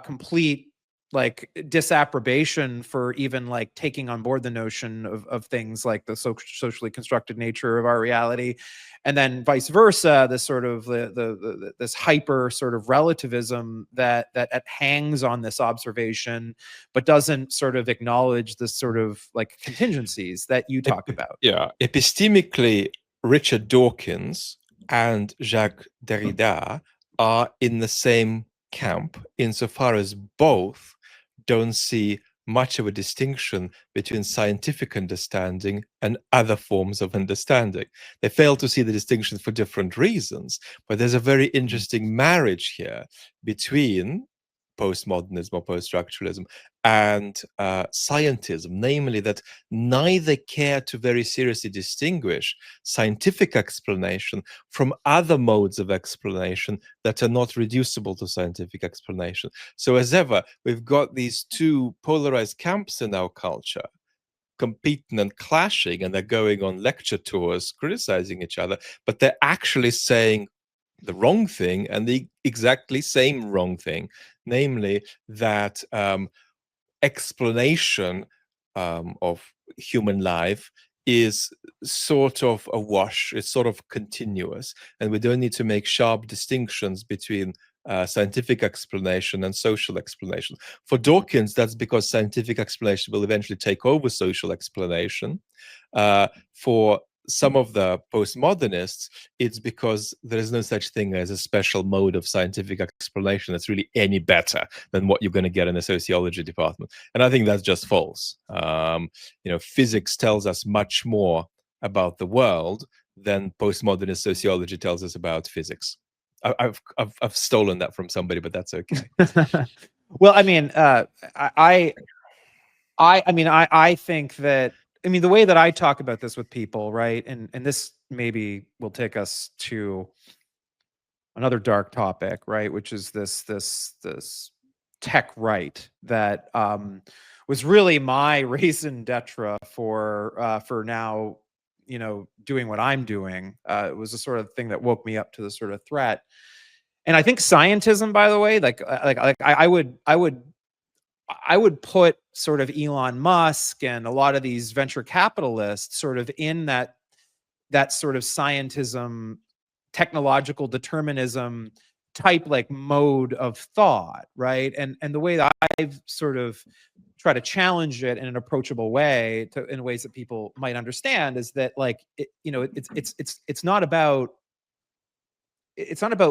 complete like disapprobation for even like taking on board the notion of things like the socially constructed nature of our reality, and then vice versa, this sort of this hyper sort of relativism that hangs on this observation but doesn't sort of acknowledge the sort of like contingencies that you talk about. Yeah, epistemically, Richard Dawkins and Jacques Derrida are in the same camp insofar as both don't see much of a distinction between scientific understanding and other forms of understanding. They fail to see the distinction for different reasons, but there's a very interesting marriage here between postmodernism or post-structuralism and scientism, namely that neither care to very seriously distinguish scientific explanation from other modes of explanation that are not reducible to scientific explanation. So as ever, we've got these two polarized camps in our culture competing and clashing, and they're going on lecture tours criticizing each other, but they're actually saying the wrong thing and the exactly same wrong thing, namely that explanation of human life is sort of a wash, it's sort of continuous, and we don't need to make sharp distinctions between scientific explanation and social explanation. For Dawkins, that's because scientific explanation will eventually take over social explanation. For some of the postmodernists, it's because there is no such thing as a special mode of scientific explanation that's really any better than what you're going to get in a sociology department. And I think that's just false. Physics tells us much more about the world than postmodernist sociology tells us about physics. I've stolen that from somebody, but that's okay. Well, I mean, I think that, I mean, the way that I talk about this with people, right, and this maybe will take us to another dark topic, right, which is this tech right that was really my raison d'etre for now, doing what I'm doing. It was the sort of thing that woke me up to the sort of threat. And I think scientism, by the way, like I would put sort of Elon Musk and a lot of these venture capitalists sort of in that sort of scientism, technological determinism type like mode of thought, right? And the way that I've sort of try to challenge it in an approachable way, in ways that people might understand, is that like it's not about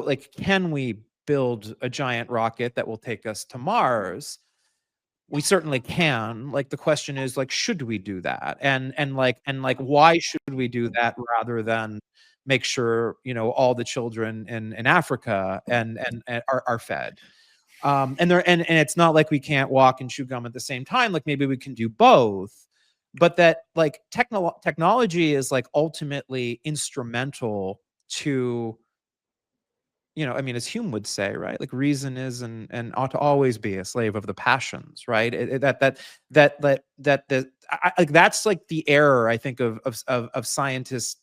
like, can we build a giant rocket that will take us to Mars? We certainly can. Like, the question is, like, should we do that? And like why should we do that rather than make sure all the children in Africa and are fed? And it's not like we can't walk and chew gum at the same time. Like, maybe we can do both, but that like technology is like ultimately instrumental to, I mean, as Hume would say, right? Like, reason is and ought to always be a slave of the passions, right? Like, that's like the error, I think, of scientism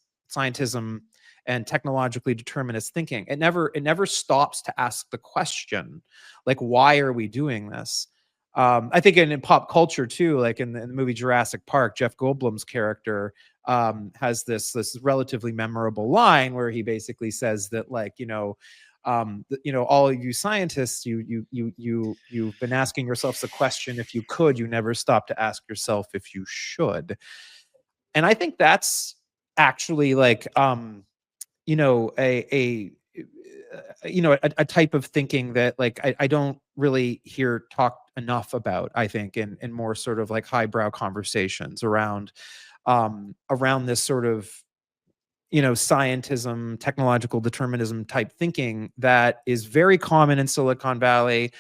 and technologically determinist thinking. It never stops to ask the question, like, why are we doing this? I think in pop culture too, like in the movie Jurassic Park, Jeff Goldblum's character has this relatively memorable line where he basically says that, like, all of you scientists, you've been asking yourselves the question if you could, you never stop to ask yourself if you should. And I think that's actually like a a type of thinking that like I don't really hear talked enough about, I think, in more sort of like highbrow conversations around around this sort of scientism, technological determinism type thinking that is very common in Silicon Valley.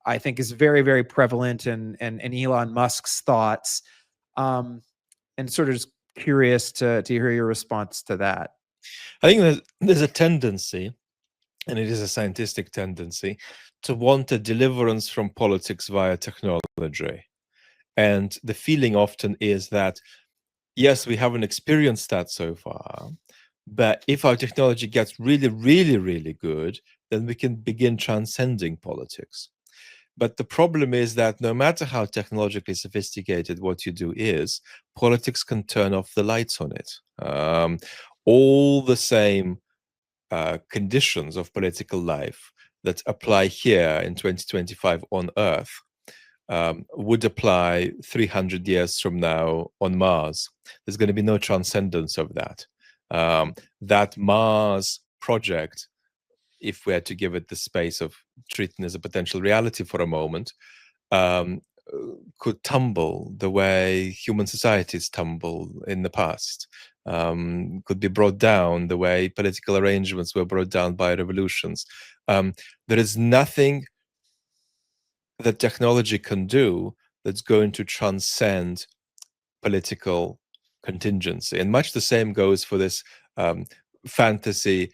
I think is very, very prevalent in Elon Musk's thoughts. And sort of just curious to hear your response to that. I think there's a tendency, and it is a scientific tendency, to want a deliverance from politics via technology. And the feeling often is that, yes, we haven't experienced that so far, but if our technology gets really, really, really good, then we can begin transcending politics. But the problem is that no matter how technologically sophisticated what you do is, politics can turn off the lights on it. All the same conditions of political life that apply here in 2025 on Earth would apply 300 years from now on Mars. There's going to be no transcendence of that. That Mars project, if we had to give it the space of treating as a potential reality for a moment, could tumble the way human societies tumble in the past, could be brought down the way political arrangements were brought down by revolutions. There is nothing that technology can do that's going to transcend political contingency. And much the same goes for this fantasy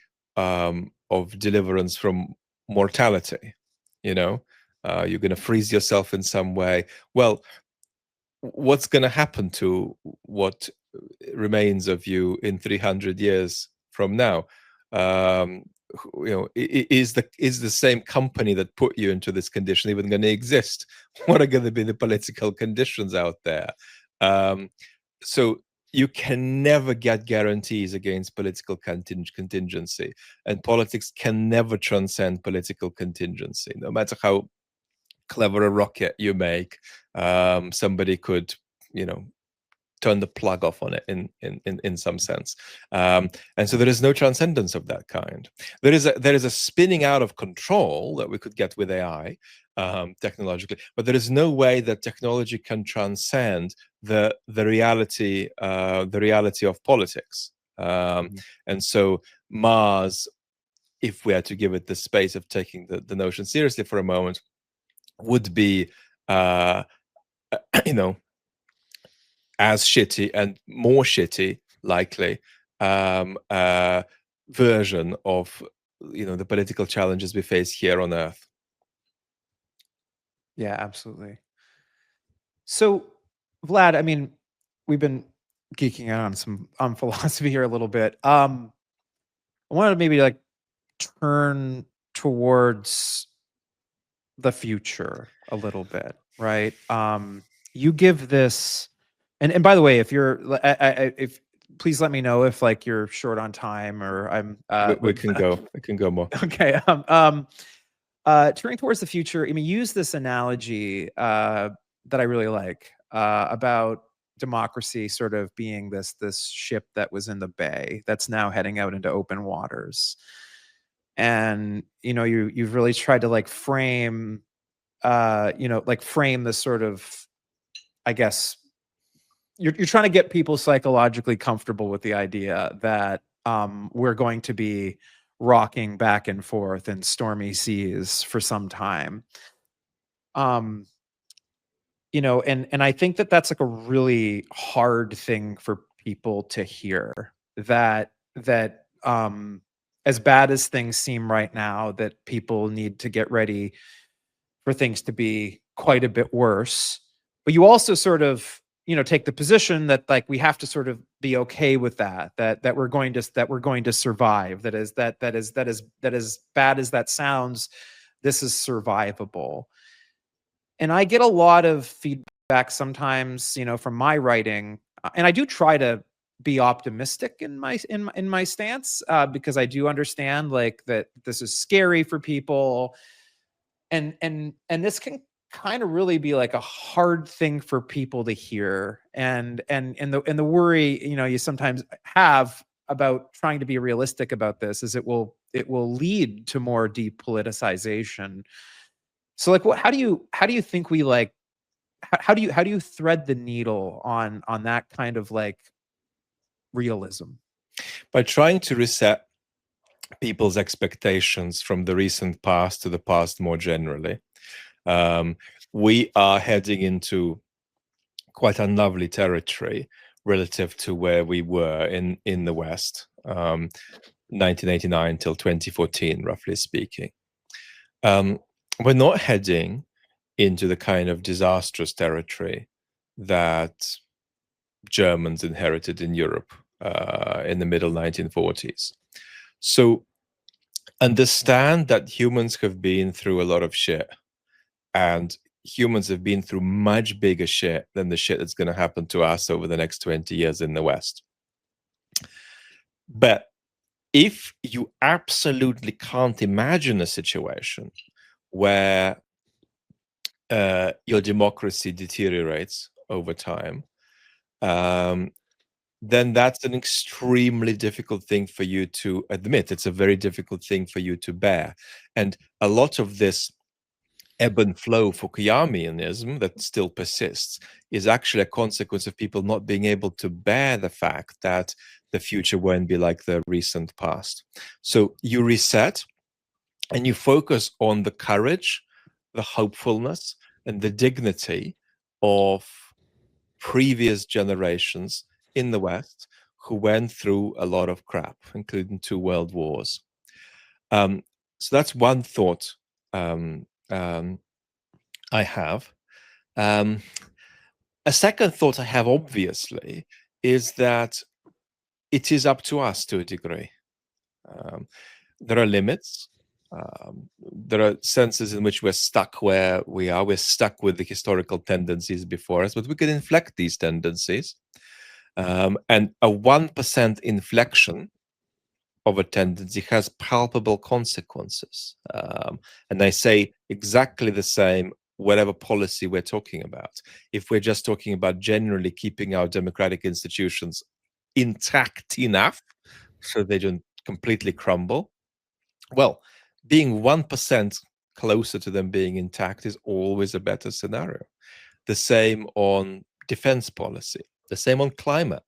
of deliverance from mortality. You're going to freeze yourself in some way. Well, what's going to happen to what remains of you in 300 years from now? Is the same company that put you into this condition even going to exist? What are going to be the political conditions out there? So you can never get guarantees against political contingency, and politics can never transcend political contingency. No matter how clever a rocket you make, somebody could, turn the plug off on it in some sense. And so there is no transcendence of that kind. There is a spinning out of control that we could get with AI, technologically, but there is no way that technology can transcend the reality of politics. And so Mars, if we had to give it the space of taking the notion seriously for a moment, would be as shitty and more shitty, likely, version of the political challenges we face here on Earth. Yeah, absolutely. So, Vlad, I mean, we've been geeking out on some philosophy here a little bit. I wanted to maybe like turn towards the future a little bit, right? You give this, and by the way, if you're, if please let me know if like you're short on time or I'm. We can go more. Okay. Turning towards the future. I mean, use this analogy that I really like about democracy sort of being this ship that was in the bay that's now heading out into open waters. And you've really tried to like frame frame this sort of, I guess, you're trying to get people psychologically comfortable with the idea that we're going to be rocking back and forth in stormy seas for some time. And I think that that's like a really hard thing for people to hear, that as bad as things seem right now, that people need to get ready for things to be quite a bit worse. But you also sort of, take the position that like we have to sort of be okay with that we're going to survive. That is bad as that sounds, this is survivable. And I get a lot of feedback sometimes, from my writing, and I do try to be optimistic in my stance, because I do understand like that this is scary for people, and this can kind of really be like a hard thing for people to hear, and the worry you sometimes have about trying to be realistic about this is it will it will lead to more depoliticization. So like how do you think we like how do you thread the needle on that kind of like realism? By trying to reset people's expectations from the recent past to the past more generally. We are heading into quite unlovely territory relative to where we were in the West, 1989 till 2014, roughly speaking. We're not heading into the kind of disastrous territory that Germans inherited in Europe in the middle 1940s. So understand that humans have been through a lot of shit, and humans have been through much bigger shit than the shit that's going to happen to us over the next 20 years in the West. But if you absolutely can't imagine a situation where your democracy deteriorates over time, then that's an extremely difficult thing for you to admit. It's a very difficult thing for you to bear. And a lot of this ebb and flow Fukuyamianism that still persists is actually a consequence of people not being able to bear the fact that the future won't be like the recent past. So you reset and you focus on the courage, the hopefulness, and the dignity of previous generations in the West who went through a lot of crap, including 2 world wars. So that's one thought I have. A second thought I have, obviously, is that it is up to us to a degree. There are limits. There are senses in which we're stuck where we are. We're stuck with the historical tendencies before us, but we can inflect these tendencies. And a 1% inflection of a tendency has palpable consequences. And I say exactly the same whatever policy we're talking about. If we're just talking about generally keeping our democratic institutions intact enough so they don't completely crumble, well, being 1% closer to them being intact is always a better scenario. The same on defense policy, the same on climate.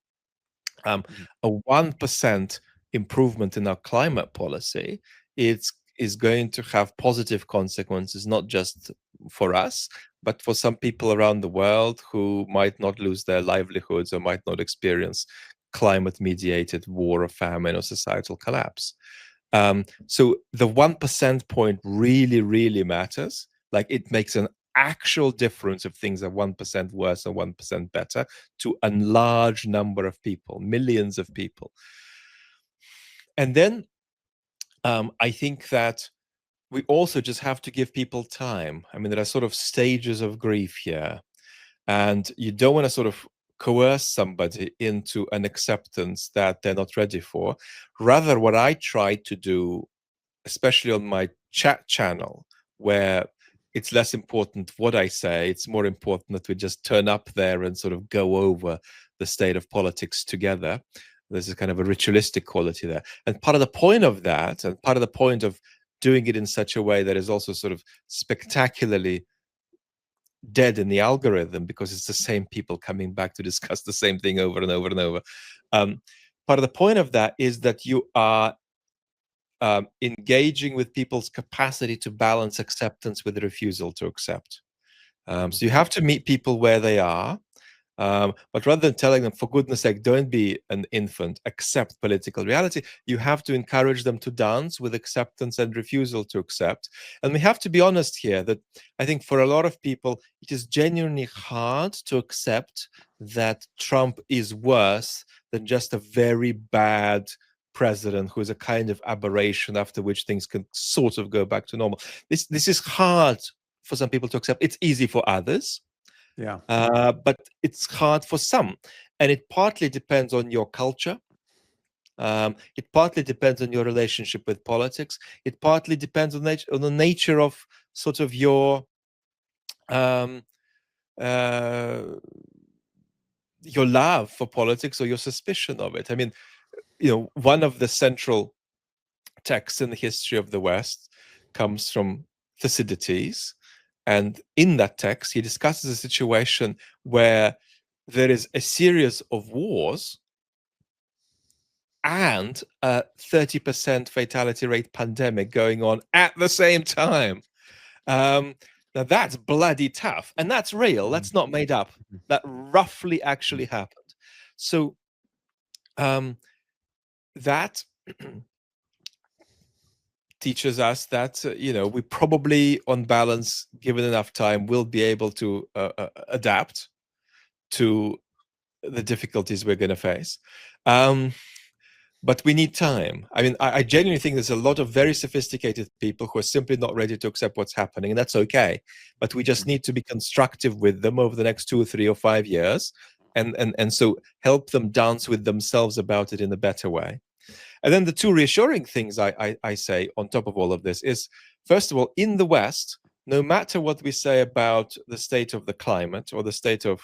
A 1% improvement in our climate policy is going to have positive consequences, not just for us, but for some people around the world who might not lose their livelihoods or might not experience climate-mediated war or famine or societal collapse. So the 1% point really, really matters. Like, it makes an actual difference if things are 1% worse or 1% better to a large number of people, millions of people. And then I think that we also just have to give people time. I mean, there are sort of stages of grief here, and you don't want to sort of coerce somebody into an acceptance that they're not ready for. Rather, what I try to do, especially on my chat channel, where it's less important what I say, it's more important that we just turn up there and sort of go over the state of politics together. There's a kind of a ritualistic quality there. And part of the point of that, and part of the point of doing it in such a way that is also sort of spectacularly dead in the algorithm, because it's the same people coming back to discuss the same thing over and over and over. Part of the point of that is that you are engaging with people's capacity to balance acceptance with the refusal to accept. So you have to meet people where they are, but rather than telling them, for goodness sake, don't be an infant, accept political reality, you have to encourage them to dance with acceptance and refusal to accept. And we have to be honest here that I think for a lot of people, it is genuinely hard to accept that Trump is worse than just a very bad president who is a kind of aberration after which things can sort of go back to normal. This is hard for some people to accept. It's easy for others. Yeah. But it's hard for some. And it partly depends on your culture. It partly depends on your relationship with politics. It partly depends on the nature of sort of your love for politics or your suspicion of it. I mean, one of the central text in the history of the West comes from Thucydides. And in that text, he discusses a situation where there is a series of wars and a 30% fatality rate pandemic going on at the same time. Now that's bloody tough, and that's real. That's not made up. That roughly actually happened. So that teaches us that we probably, on balance, given enough time, will be able to adapt to the difficulties we're going to face. But we need time. I mean, I genuinely think there's a lot of very sophisticated people who are simply not ready to accept what's happening, and that's okay. But we just need to be constructive with them over the next 2 or 3 or 5 years, and so help them dance with themselves about it in a better way. And then the two reassuring things I say on top of all of this is, first of all, in the West, no matter what we say about the state of the climate or the state of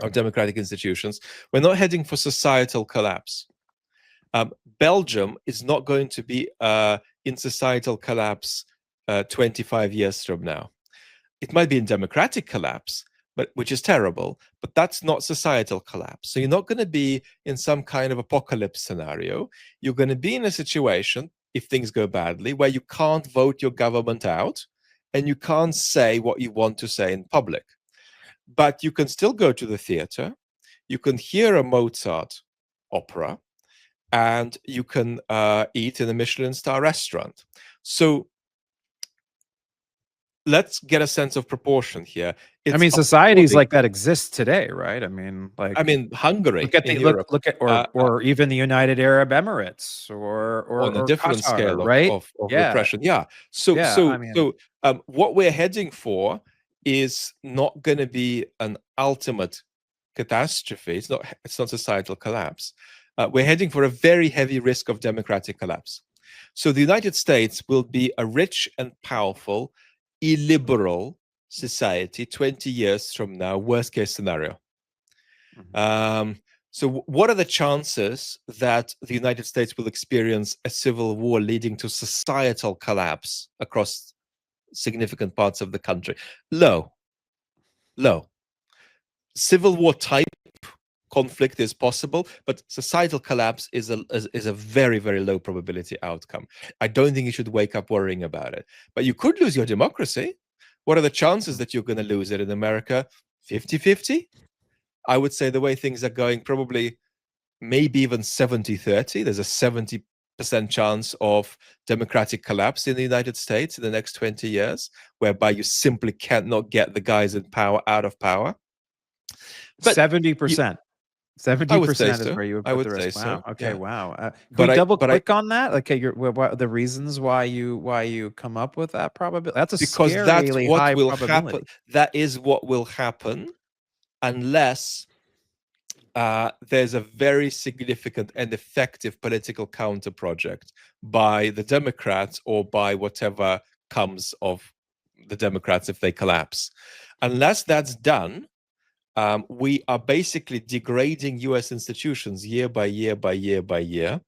our democratic institutions, we're not heading for societal collapse. Belgium is not going to be in societal collapse 25 years from now. It might be in democratic collapse, which is terrible, but that's not societal collapse. So you're not going to be in some kind of apocalypse scenario. You're going to be in a situation, if things go badly, where you can't vote your government out and you can't say what you want to say in public. But you can still go to the theater, you can hear a Mozart opera, and you can eat in a Michelin star restaurant. So let's get a sense of proportion here. I mean, societies like that exist today, right? I mean, Hungary. Look at or even the United Arab Emirates, or on a different Qatar, scale right? of repression. Yeah. So what we're heading for is not going to be an ultimate catastrophe. It's not societal collapse. We're heading for a very heavy risk of democratic collapse. So the United States will be a rich and powerful, illiberal society 20 years from now, worst case scenario. So what are the chances that the United States will experience a civil war leading to societal collapse across significant parts of the country? Low. Civil war type conflict is possible, but societal collapse is a very, very low probability outcome. I don't think you should wake up worrying about it. But you could lose your democracy. What are the chances that you're going to lose it in America? 50-50? I would say the way things are going, probably maybe even 70-30. There's a 70% chance of democratic collapse in the United States in the next 20 years, whereby you simply cannot get the guys in power out of power. But 70%. 70% is so. where you would put the rest. Wow. So. Okay. Yeah. Wow. Can we double click on that? Okay. What the reasons why you come up with that probability? That's a scarily high probability. Happen. That is what will happen, unless there's a very significant and effective political counter project by the Democrats or by whatever comes of the Democrats if they collapse. Unless that's done, we are basically degrading US institutions year by year by year by year.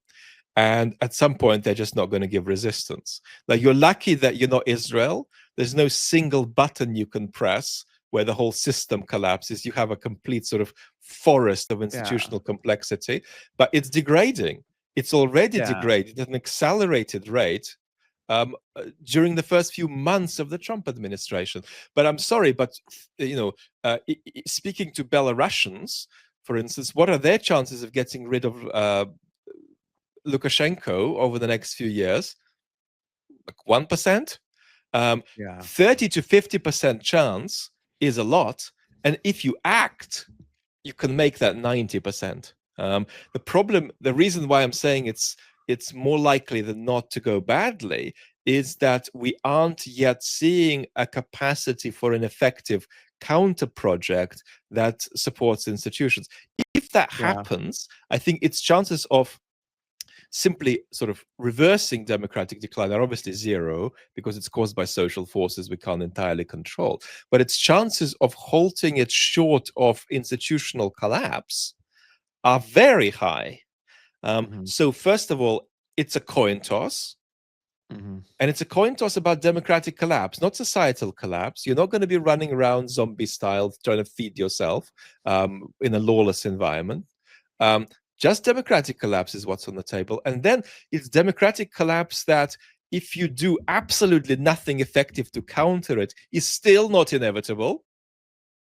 And at some point, they're just not going to give resistance. Like, you're lucky that you're not Israel. There's no single button you can press where the whole system collapses. You have a complete sort of forest of institutional complexity, but it's degrading. It's already degraded at an accelerated rate during the first few months of the Trump administration. But I'm sorry, but speaking to Belarusians, for instance, what are their chances of getting rid of Lukashenko over the next few years? Like 1%? 30 to 50% chance is a lot. And if you act, you can make that 90%. The reason why I'm saying it's more likely than not to go badly is that we aren't yet seeing a capacity for an effective counter project that supports institutions. If that happens, I think its chances of simply sort of reversing democratic decline are obviously zero, because it's caused by social forces we can't entirely control. But its chances of halting it short of institutional collapse are very high. So first of all, it's a coin toss. Mhm. And it's a coin toss about democratic collapse, not societal collapse. You're not going to be running around zombie style trying to feed yourself in a lawless environment. Just democratic collapse is what's on the table. And then it's democratic collapse that, if you do absolutely nothing effective to counter it, is still not inevitable.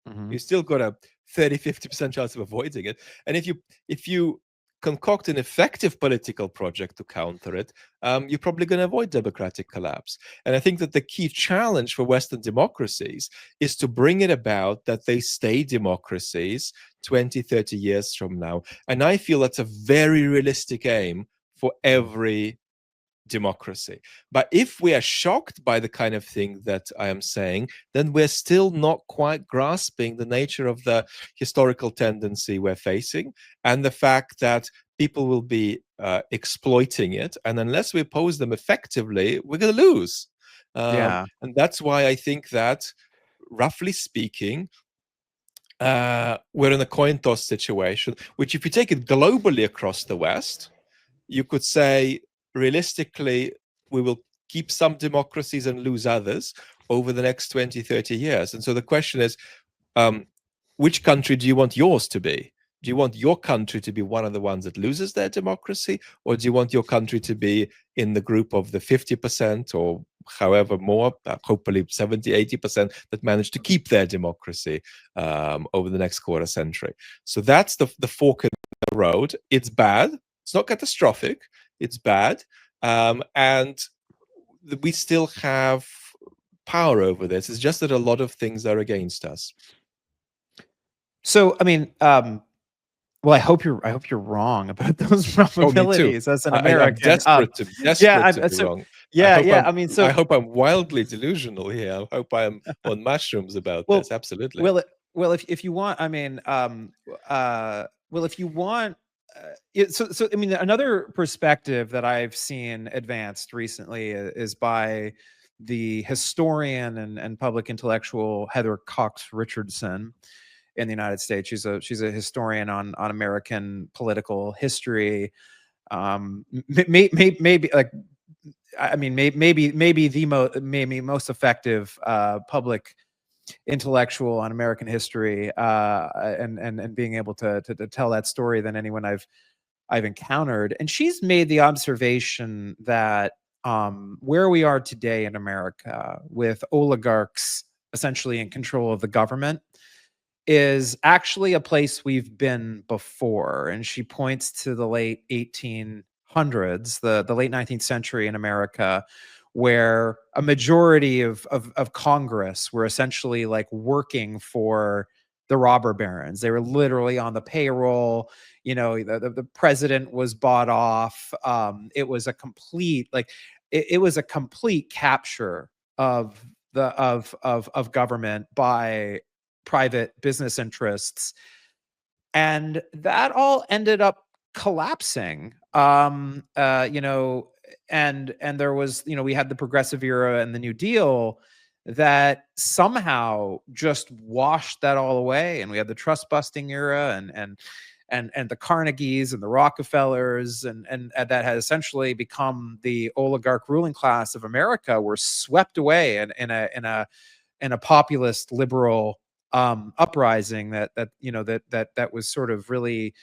Mhm. You still got a 30-50% chance of avoiding it. And if you concoct an effective political project to counter it, you're probably going to avoid democratic collapse. And I think that the key challenge for Western democracies is to bring it about that they stay democracies 20, 30 years from now. And I feel that's a very realistic aim for every democracy. But if we are shocked by the kind of thing that I am saying, then we're still not quite grasping the nature of the historical tendency we're facing and the fact that people will be exploiting it. And unless we oppose them effectively, we're going to lose. Yeah. And that's why I think that, roughly speaking, we're in a coin toss situation, which, if you take it globally across the West, you could say realistically we will keep some democracies and lose others over the next 20, 30 years. And so the question is, which country do you want yours to be? Do you want your country to be one of the ones that loses their democracy, or do you want your country to be in the group of the 50% or however more, hopefully 70, 80% that manage to keep their democracy over the next quarter century? So that's the fork in the road. It's bad. It's not catastrophic. It's bad. And we still have power over this. It's just that a lot of things are against us. So, I mean, well, I hope you're wrong about those Oh, me too. probabilities as an I'm American. desperate to be wrong. Yeah. I mean, I hope I'm wildly delusional here. I hope I'm on mushrooms about well, this. Absolutely. well, if you want, I mean, well, if you want, so I mean, another perspective that I've seen advanced recently is by the historian and public intellectual Heather Cox Richardson in the United States. She's a historian on American political history. Maybe like, I mean, maybe the most effective public intellectual on American history, and being able to tell that story than anyone I've encountered. And she's made the observation that where we are today in America, with oligarchs essentially in control of the government, is actually a place we've been before. And she points to the late 1800s, the late 19th century in America, where a majority of Congress were essentially like working for the robber barons. They were literally on the payroll. You know, the president was bought off. It was a complete, like, it was a complete capture of government by private business interests, and that all ended up collapsing. You know, and there was, you know, we had the progressive era and the New Deal that somehow just washed that all away, and we had the trust busting era and the Carnegies and the Rockefellers, and that had essentially become the oligarch ruling class of America, were swept away in a populist liberal uprising that you know that was sort of really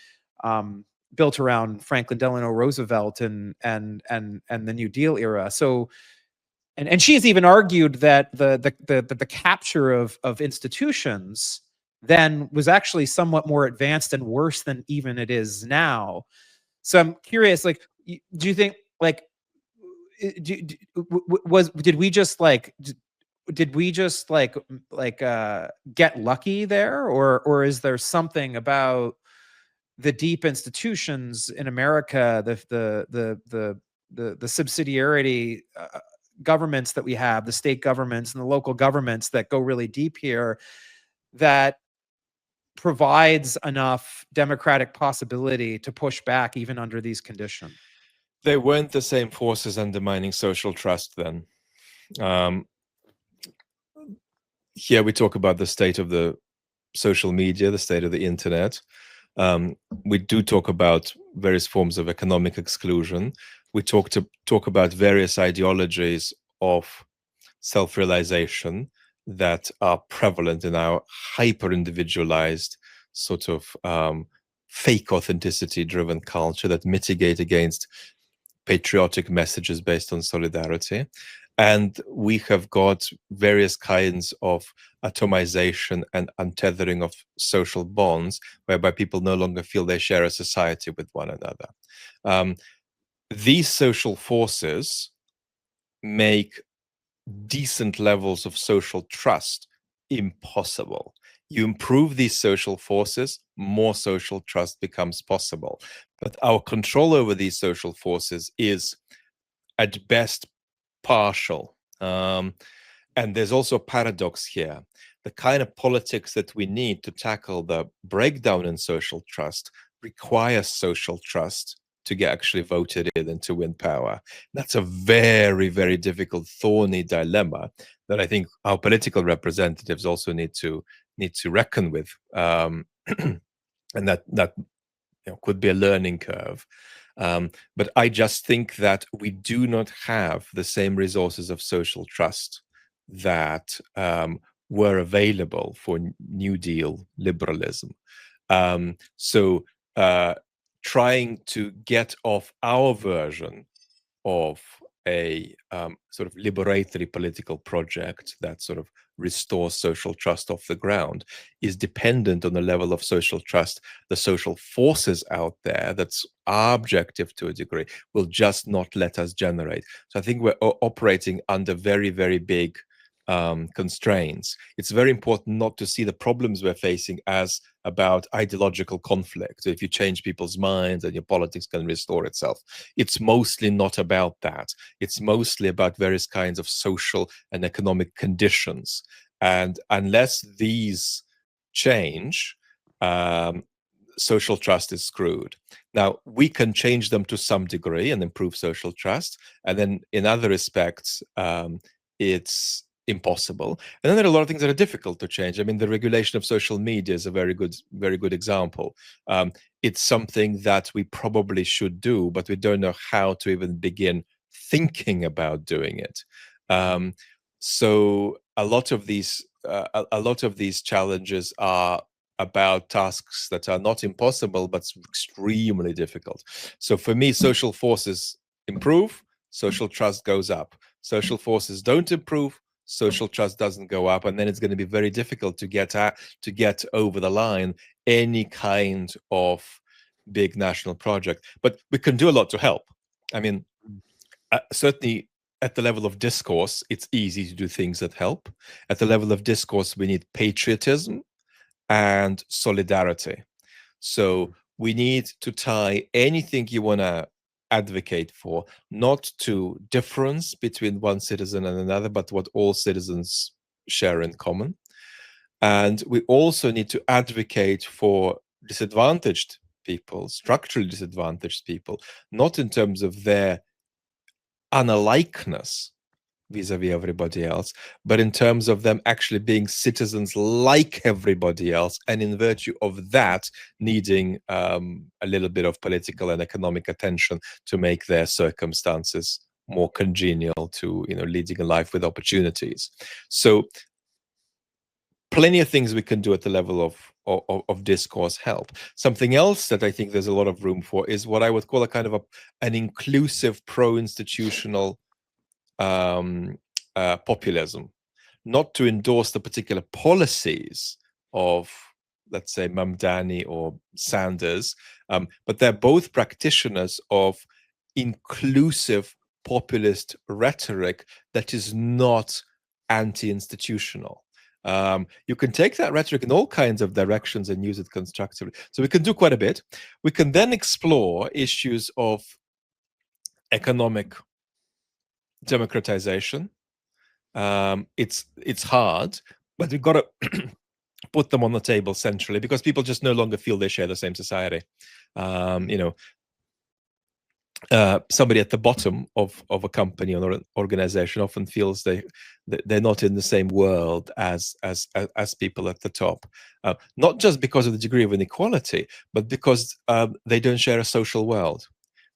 built around Franklin Delano Roosevelt and the New Deal era. So, and she has even argued that the capture of institutions then was actually somewhat more advanced and worse than even it is now. So I'm curious, like, do you think, like, did we just like get lucky there, or is there something about the deep institutions in America, the subsidiarity governments that we have, the state governments and the local governments that go really deep here, that provides enough democratic possibility to push back even under these conditions? They weren't the same forces undermining social trust then. Here we talk about the state of the social media, the state of the internet. We do talk about various forms of economic exclusion. we talk about various ideologies of self-realization that are prevalent in our hyper-individualized sort of fake authenticity-driven culture that mitigate against patriotic messages based on solidarity. And we have got various kinds of atomization and untethering of social bonds, whereby people no longer feel they share a society with one another. These social forces make decent levels of social trust impossible. You improve these social forces, more social trust becomes possible. But our control over these social forces is at best partial. And there's also a paradox here. The kind of politics that we need to tackle the breakdown in social trust requires social trust to get actually voted in and to win power. That's a very, very difficult, thorny dilemma that I think our political representatives also need to reckon with, and that could be a learning curve. But I just think that we do not have the same resources of social trust that were available for New Deal liberalism. So trying to get off our version of a sort of liberatory political project that sort of restores social trust off the ground is dependent on the level of social trust the social forces out there that's objective to a degree will just not let us generate. So I think we're operating under very, very big constraints. It's very important not to see the problems we're facing as about ideological conflict. So if you change people's minds and your politics can restore itself, it's mostly not about that. It's mostly about various kinds of social and economic conditions. And unless these change, social trust is screwed. Now, we can change them to some degree and improve social trust. And then in other respects, it's impossible. And then there are a lot of things that are difficult to change. I mean, the regulation of social media is a very good example. It's something that we probably should do, but we don't know how to even begin thinking about doing it. So a lot of these challenges are about tasks that are not impossible, but extremely difficult. So for me, social forces improve, social trust goes up. Social forces don't improve, social trust doesn't go up, and then it's going to be very difficult to get over the line any kind of big national project. But we can do a lot to help. I mean, certainly at the level of discourse, it's easy to do things that help. At the level of discourse, we need patriotism and solidarity. So we need to tie anything you want to advocate for, not to difference between one citizen and another, but what all citizens share in common. And we also need to advocate for disadvantaged people, structurally disadvantaged people, not in terms of their unalikeness vis-a-vis everybody else, but in terms of them actually being citizens like everybody else, and in virtue of that, needing a little bit of political and economic attention to make their circumstances more congenial to leading a life with opportunities. So plenty of things we can do at the level of discourse help. Something else that I think there's a lot of room for is what I would call a kind of an inclusive pro-institutional populism, not to endorse the particular policies of, let's say, Mamdani or Sanders, but they're both practitioners of inclusive populist rhetoric that is not anti-institutional. You can take that rhetoric in all kinds of directions and use it constructively. So we can do quite a bit. We can then explore issues of economic democratization. It's hard, but we've got to put them on the table centrally, because people just no longer feel they share the same society. Somebody at the bottom of a company or an organization often feels they're not in the same world as people at the top, not just because of the degree of inequality, but because they don't share a social world.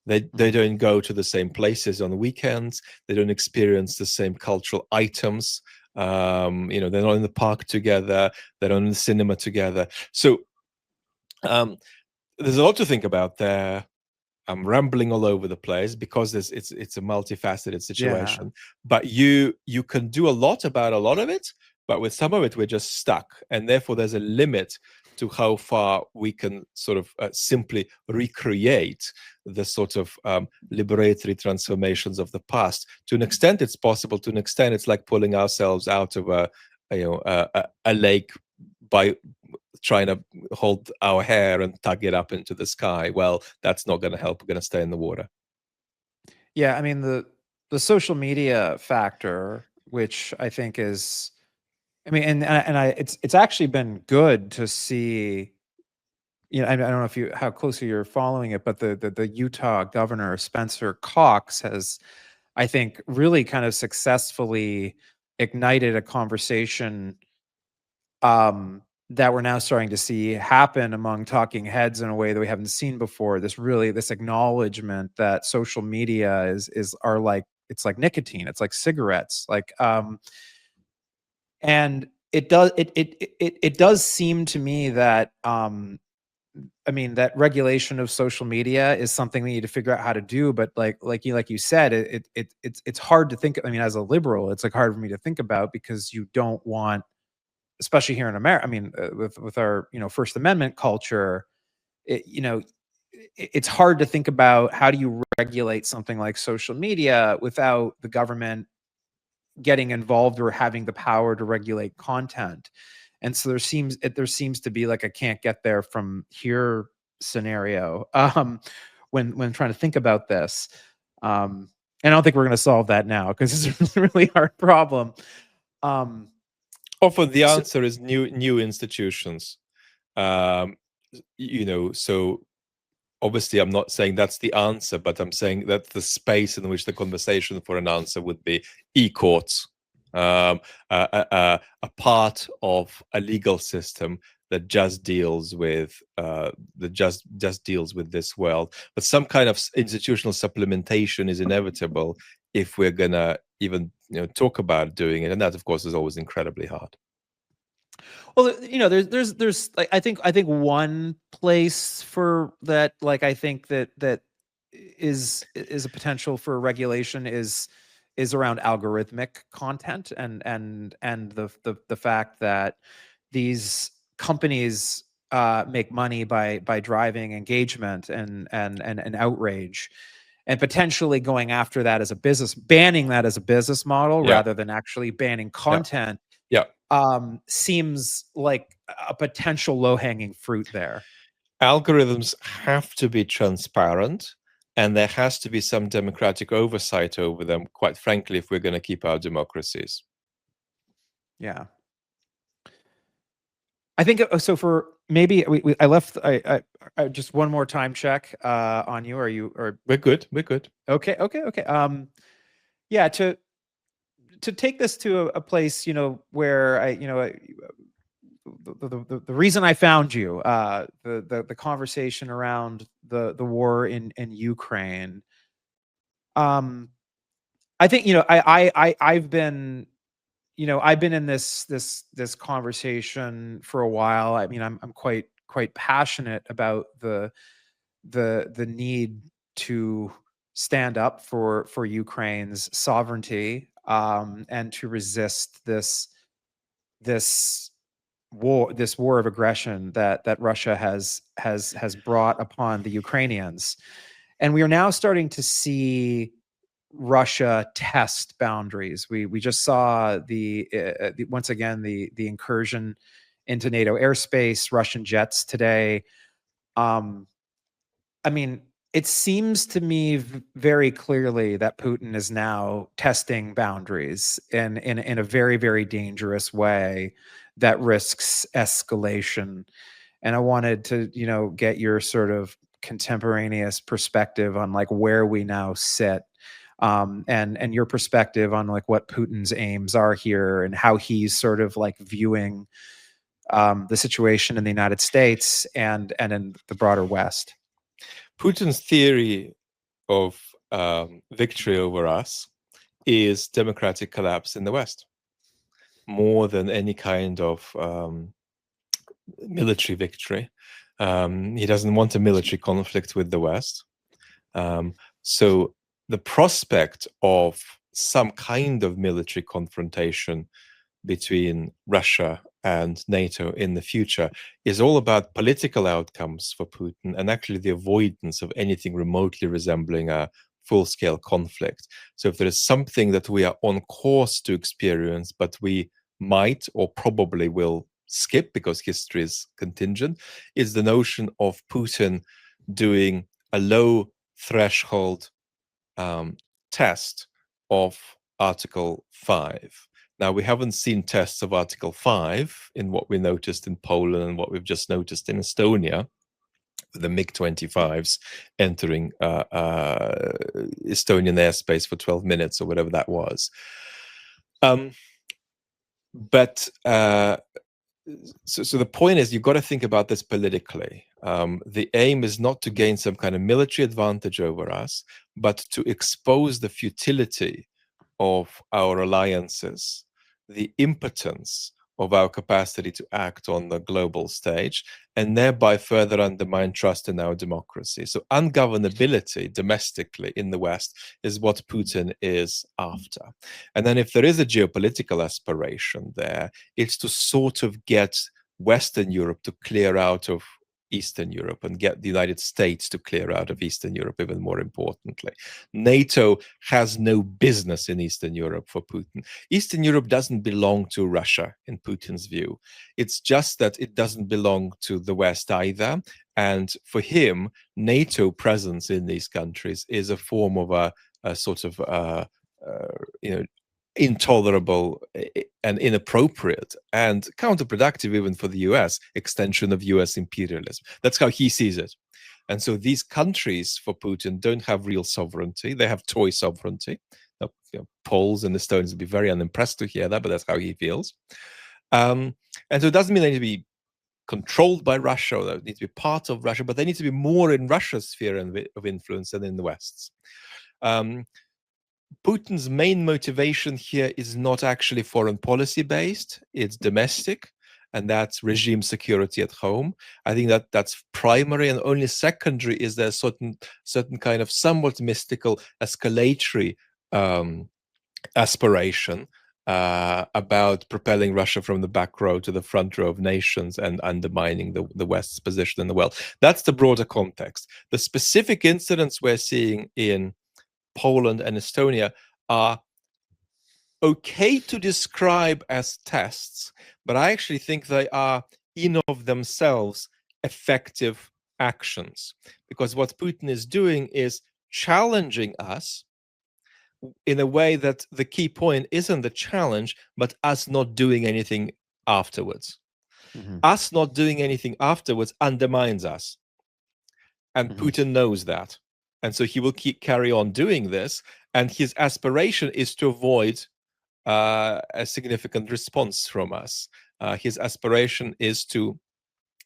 They don't go to the same places on weekends. They don't experience the same cultural items. You know, they're not in the park together. They're not in the cinema together. So there's a lot to think about there. I'm rambling all over the place because it's a multifaceted situation. But you can do a lot about a lot of it, but with some of it we're just stuck, and therefore there's a limit to how far we can sort of simply recreate the sort of liberatory transformations of the past. To an extent it's possible. To an extent it's like pulling ourselves out of a lake by trying to hold our hair and tug it up into the sky. Well, that's not going to help. We're going to stay in the water. Yeah, I mean the social media factor, which I think is, I mean, and I it's actually been good to see. You know, I don't know if you how closely you're following it, but the Utah governor Spencer Cox has, I think, really kind of successfully ignited a conversation that we're now starting to see happen among talking heads in a way that we haven't seen before. This acknowledgement that social media are like, it's like nicotine, it's like cigarettes, like and it does seem to me that I mean, that regulation of social media is something we need to figure out how to do. But like you said, it's hard to think. I mean, as a liberal, it's like hard for me to think about, because you don't want, especially here in America. I mean, with our First Amendment culture, it's hard to think about how do you regulate something like social media without the government getting involved or having the power to regulate content. And so there seems to be like a can't get there from here scenario when trying to think about this. And I don't think we're going to solve that now, because it's a really hard problem. Often the answer is new institutions. You know, so obviously I'm not saying that's the answer, but I'm saying that the space in which the conversation for an answer would be e-courts, a part of a legal system that just deals with deals with this world. But some kind of institutional supplementation is inevitable if we're gonna even talk about doing it, and that of course is always incredibly hard. Well, there's like, I think one place for that, like, I think that is a potential for regulation is around algorithmic content, and the fact that these companies make money by driving engagement and outrage, and potentially going after that as a business, banning that as a business model rather than actually banning content. Seems like a potential low-hanging fruit there. Algorithms have to be transparent, and there has to be some democratic oversight over them, quite frankly, if we're going to keep our democracies. Yeah. I think so. For maybe I left I just one more time check on you. We're good. Okay. Yeah, to take this to a place, where the reason I found you, the conversation around the war in Ukraine. I think I've been in this conversation for a while. I mean, I'm quite passionate about the need to stand up for Ukraine's sovereignty, and to resist this war of aggression that Russia has brought upon the Ukrainians. And we are now starting to see Russia test boundaries. We just saw once again the incursion into NATO airspace, Russian jets today. I mean, it seems to me very clearly that Putin is now testing boundaries in a very, very dangerous way that risks escalation. And I wanted to, get your sort of contemporaneous perspective on like where we now sit, and your perspective on like what Putin's aims are here and how he's sort of like viewing the situation in the United States and in the broader West. Putin's theory of victory over us is democratic collapse in the West, more than any kind of military victory. He doesn't want a military conflict with the West. So the prospect of some kind of military confrontation between Russia and NATO in the future is all about political outcomes for Putin, and actually the avoidance of anything remotely resembling a full-scale conflict. So if there is something that we are on course to experience, but we might or probably will skip because history is contingent, is the notion of Putin doing a low threshold test of Article 5. Now, we haven't seen tests of Article 5 in what we noticed in Poland and what we've just noticed in Estonia, the MiG-25s entering Estonian airspace for 12 minutes or whatever that was. So the point is, you've got to think about this politically. The aim is not to gain some kind of military advantage over us, but to expose the futility of our alliances, the impotence of our capacity to act on the global stage, and thereby further undermine trust in our democracy. So ungovernability domestically in the West is what Putin is after. And then if there is a geopolitical aspiration there, it's to sort of get Western Europe to clear out of Eastern Europe and get the United States to clear out of Eastern Europe, even more importantly. NATO has no business in Eastern Europe for Putin. Eastern Europe doesn't belong to Russia, in Putin's view. It's just that it doesn't belong to the West either. And for him, NATO presence in these countries is a form of a sort of, intolerable and inappropriate and counterproductive even for the US extension of US imperialism. That's how he sees it. And so these countries for Putin don't have real sovereignty. They have toy sovereignty. Now, Poles and Estonians would be very unimpressed to hear that, but that's how he feels. And so it doesn't mean they need to be controlled by Russia or they need to be part of Russia, but they need to be more in Russia's sphere of influence than in the West's. Putin's main motivation here is not actually foreign policy based, it's domestic, and that's regime security at home. I think that that's primary, and only secondary is there certain kind of somewhat mystical escalatory aspiration about propelling Russia from the back row to the front row of nations and undermining the West's position in the world. That's the broader context. The specific incidents we're seeing in Poland and Estonia are okay to describe as tests, but I actually think they are in of themselves effective actions, because what Putin is doing is challenging us in a way that the key point isn't the challenge, but us not doing anything afterwards. Us not doing anything afterwards undermines us. And Putin knows that. And so he will carry on doing this. And his aspiration is to avoid a significant response from us. His aspiration is to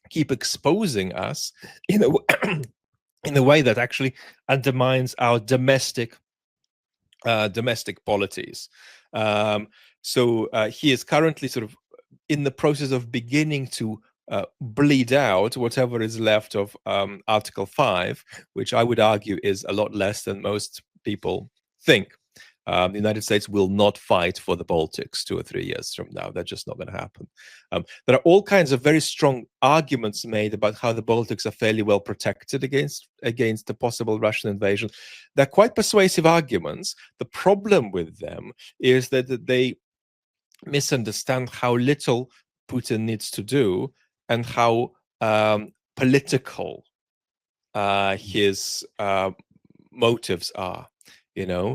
keep exposing us in a way that actually undermines our domestic polities. So he is currently sort of in the process of beginning to bleed out whatever is left of Article 5, which I would argue is a lot less than most people think. The United States will not fight for the Baltics 2 or 3 years from now. That's just not going to happen. There are all kinds of very strong arguments made about how the Baltics are fairly well protected against the possible Russian invasion. They're quite persuasive arguments. The problem with them is that they misunderstand how little Putin needs to do and how political his motives are.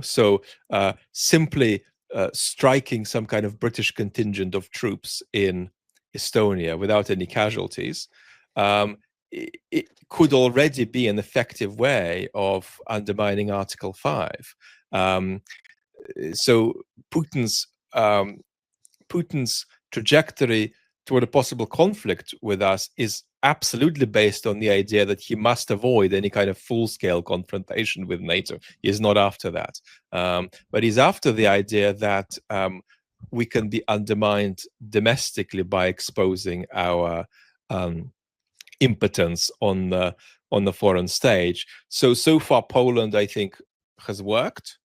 So simply striking some kind of British contingent of troops in Estonia without any casualties, it could already be an effective way of undermining Article 5. So Putin's trajectory toward a possible conflict with us is absolutely based on the idea that he must avoid any kind of full-scale confrontation with NATO. He is not after that. But he's after the idea that we can be undermined domestically by exposing our impotence on the foreign stage. So far, Poland, I think, has worked.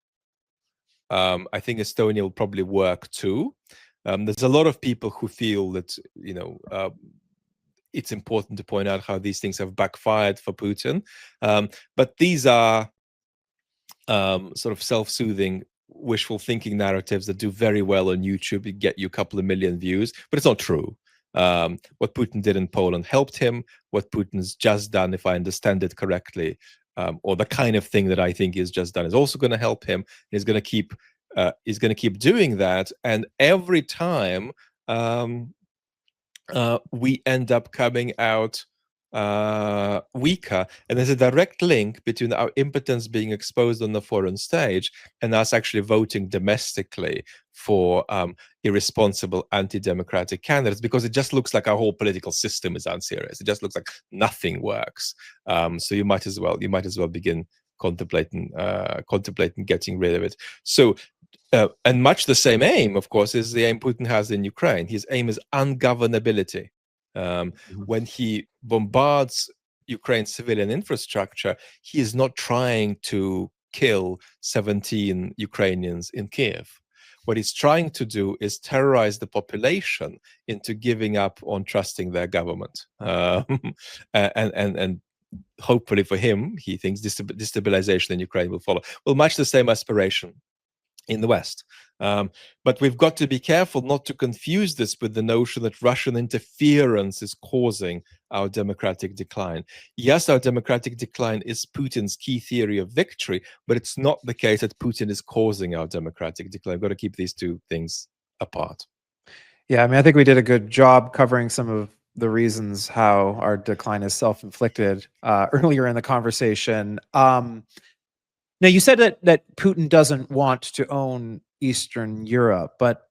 I think Estonia will probably work too. There's a lot of people who feel that, it's important to point out how these things have backfired for Putin. But these are sort of self-soothing, wishful thinking narratives that do very well on YouTube. You get you a couple of million views, but it's not true. What Putin did in Poland helped him. What Putin's just done, if I understand it correctly, or the kind of thing that I think is just done, is also going to help him. He's going to keep doing that, and every time we end up coming out weaker. And there's a direct link between our impotence being exposed on the foreign stage and us actually voting domestically for irresponsible anti-democratic candidates, because it just looks like our whole political system is unserious. It just looks like nothing works. So you might as well begin contemplating getting rid of it. So and much the same aim, of course, is the aim Putin has in Ukraine. His aim is ungovernability. When he bombards Ukraine's civilian infrastructure, he is not trying to kill 17 Ukrainians in Kiev. What he's trying to do is terrorize the population into giving up on trusting their government. And hopefully for him, he thinks destabilization in Ukraine will follow. Well, much the same aspiration in the West. But we've got to be careful not to confuse this with the notion that Russian interference is causing our democratic decline. Yes, our democratic decline is Putin's key theory of victory, but it's not the case that Putin is causing our democratic decline. We've got to keep these two things apart. Yeah, I mean, I think we did a good job covering some of the reasons how our decline is self-inflicted earlier in the conversation. Now, you said that Putin doesn't want to own Eastern Europe, but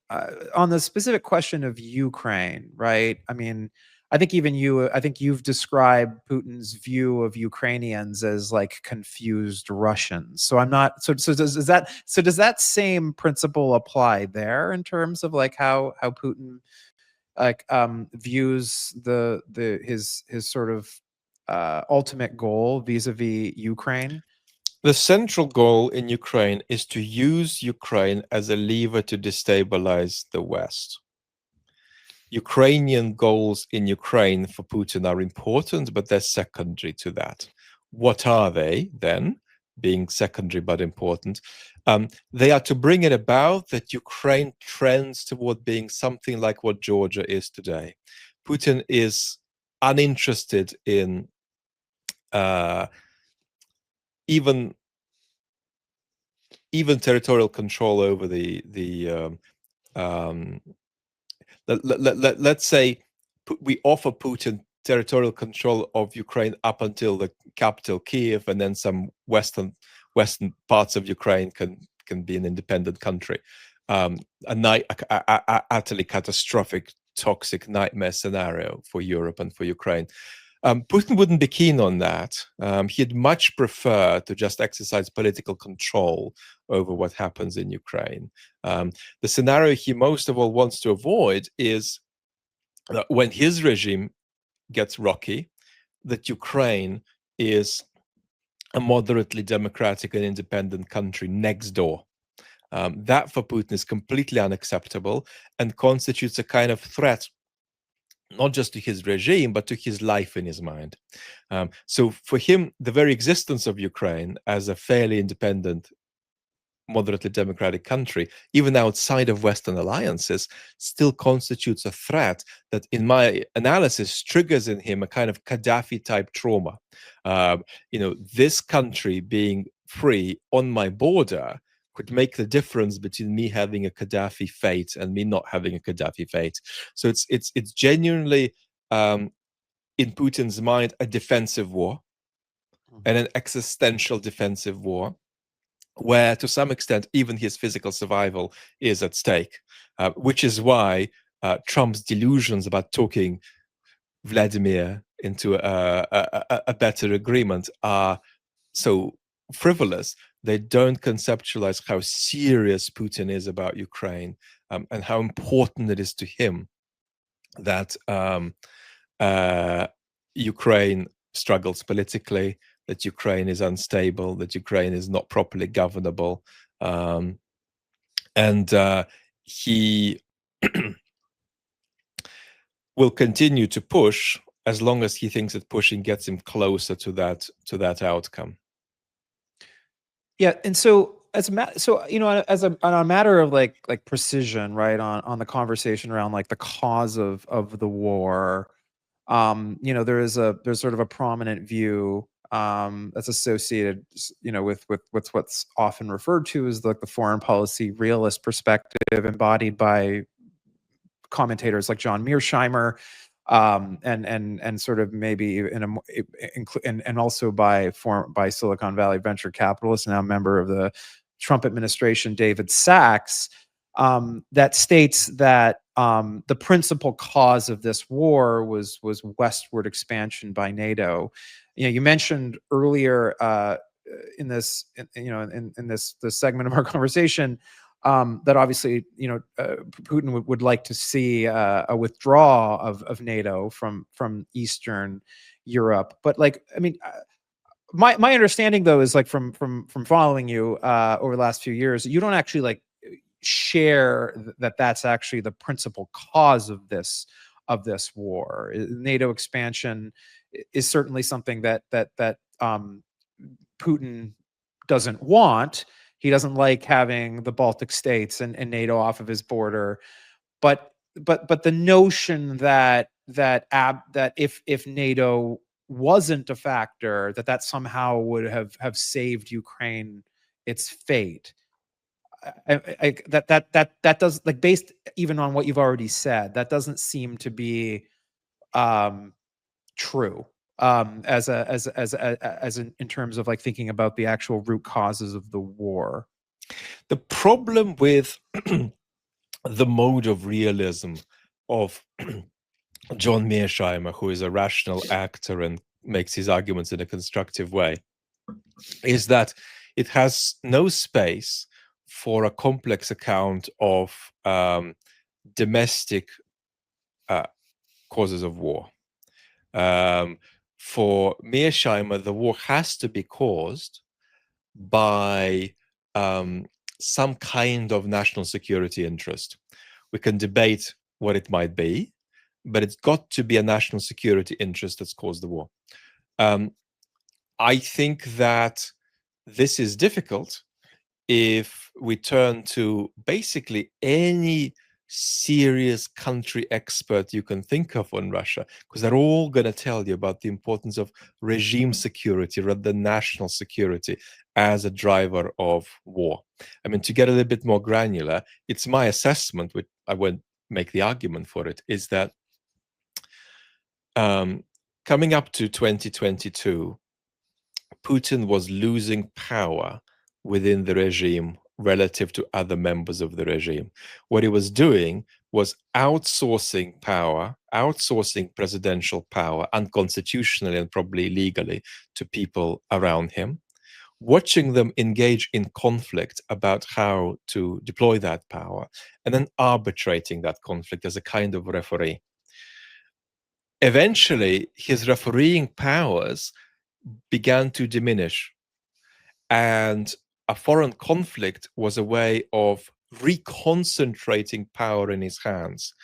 on the specific question of Ukraine, right? I mean, I think you've described Putin's view of Ukrainians as like confused Russians. So I'm not. So does that same principle apply there in terms of like how Putin views his sort of ultimate goal vis-a-vis Ukraine? The central goal in Ukraine is to use Ukraine as a lever to destabilize the West. Ukrainian goals in Ukraine for Putin are important, but they're secondary to that. What are they then, being secondary but important? They are to bring it about that Ukraine trends toward being something like what Georgia is today. Putin is uninterested in even territorial control over let's say we offer Putin territorial control of Ukraine up until the capital Kiev, and then some western parts of Ukraine can be an independent country. Utterly catastrophic, toxic nightmare scenario for Europe and for Ukraine. Putin wouldn't be keen on that. He'd much prefer to just exercise political control over what happens in Ukraine. The scenario he most of all wants to avoid is that when his regime gets rocky, that Ukraine is a moderately democratic and independent country next door. That for Putin is completely unacceptable and constitutes a kind of threat not just to his regime, but to his life in his mind. So for him, the very existence of Ukraine as a fairly independent, moderately democratic country, even outside of Western alliances, still constitutes a threat that, in my analysis, triggers in him a kind of Gaddafi-type trauma. This country being free on my border could make the difference between me having a Gaddafi fate and me not having a Gaddafi fate. So it's genuinely, in Putin's mind, a defensive war and an existential defensive war, where to some extent even his physical survival is at stake, which is why Trump's delusions about talking Vladimir a better agreement are so frivolous. They don't conceptualize how serious Putin is about Ukraine, and how important it is to him that Ukraine struggles politically, that Ukraine is unstable, that Ukraine is not properly governable, and he will continue to push as long as he thinks that pushing gets him closer to that outcome. Yeah, and so as on a matter of like precision, right, on the conversation around like the cause of the war, there's sort of a prominent view that's associated, with what's often referred to as like the foreign policy realist perspective, embodied by commentators like John Mearsheimer, and sort of maybe and also by Silicon Valley venture capitalist, now member of the Trump administration, David Sachs, that states that the principal cause of this war was westward expansion by NATO. You mentioned earlier in this segment of our conversation that obviously Putin would like to see a withdrawal of NATO from Eastern Europe. But my understanding though is from following you over the last few years, you don't actually share that that's actually the principal cause of this war. NATO expansion is certainly something that Putin doesn't want. He doesn't like having the Baltic states and NATO off of his border, but the notion that if NATO wasn't a factor, that somehow would have saved Ukraine its fate. That does, based even on what you've already said, that doesn't seem to be true in terms of thinking about the actual root causes of the war. The problem with the mode of realism of John Mearsheimer, who is a rational actor and makes his arguments in a constructive way, is that it has no space for a complex account of domestic causes of war. For Mearsheimer, the war has to be caused by some kind of national security interest. We can debate what it might be, but it's got to be a national security interest that's caused the war. I think that this is difficult if we turn to basically any serious country expert you can think of on Russia, because they're all going to tell you about the importance of regime security rather than national security as a driver of war. I mean, to get a little bit more granular, it's my assessment, which I won't make the argument for it, is that coming up to 2022, Putin was losing power within the regime relative to other members of the regime. What he was doing was outsourcing power, outsourcing presidential power unconstitutionally and probably illegally to people around him, watching them engage in conflict about how to deploy that power, and then arbitrating that conflict as a kind of referee. Eventually, his refereeing powers began to diminish, and a foreign conflict was a way of reconcentrating power in his hands.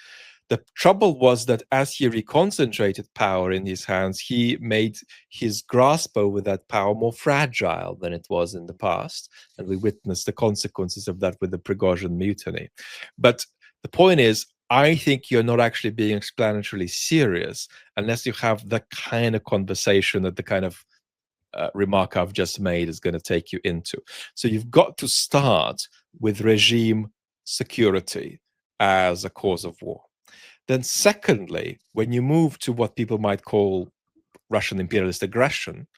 The trouble was that as he reconcentrated power in his hands, he made his grasp over that power more fragile than it was in the past. And we witnessed the consequences of that with the Prigozhin mutiny. But the point is, I think you're not actually being explanatorily serious unless you have the kind of conversation that the kind of remark I've just made is going to take you into. So you've got to start with regime security as a cause of war. Then secondly, when you move to what people might call Russian imperialist aggression,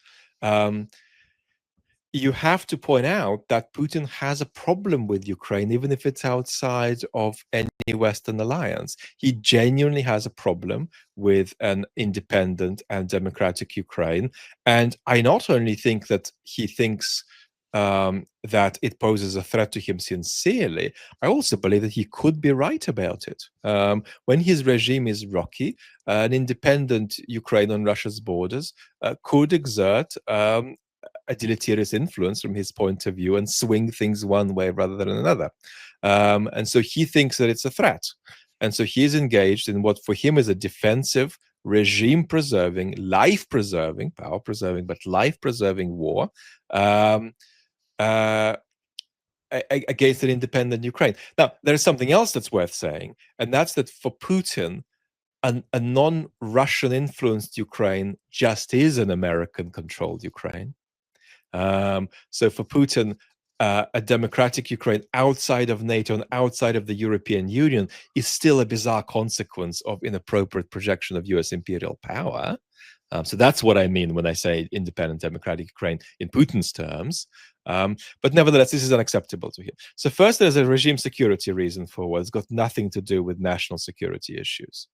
you have to point out that Putin has a problem with Ukraine, even if it's outside of any Western alliance. He genuinely has a problem with an independent and democratic Ukraine. And I not only think that he thinks that it poses a threat to him sincerely, I also believe that he could be right about it. When his regime is rocky, an independent Ukraine on Russia's borders could exert a deleterious influence from his point of view and swing things one way rather than another. And so he thinks that it's a threat. And so he's engaged in what for him is a defensive, regime preserving, life preserving, power preserving, but life preserving war against an independent Ukraine. Now, there's something else that's worth saying, and that's that for Putin, a non-Russian influenced Ukraine just is an American-controlled Ukraine. So for Putin, a democratic Ukraine outside of NATO and outside of the European Union is still a bizarre consequence of inappropriate projection of US imperial power. So that's what I mean when I say independent democratic Ukraine in Putin's terms. But nevertheless, this is unacceptable to him. So first, there's a regime security reason for what it's got nothing to do with national security issues.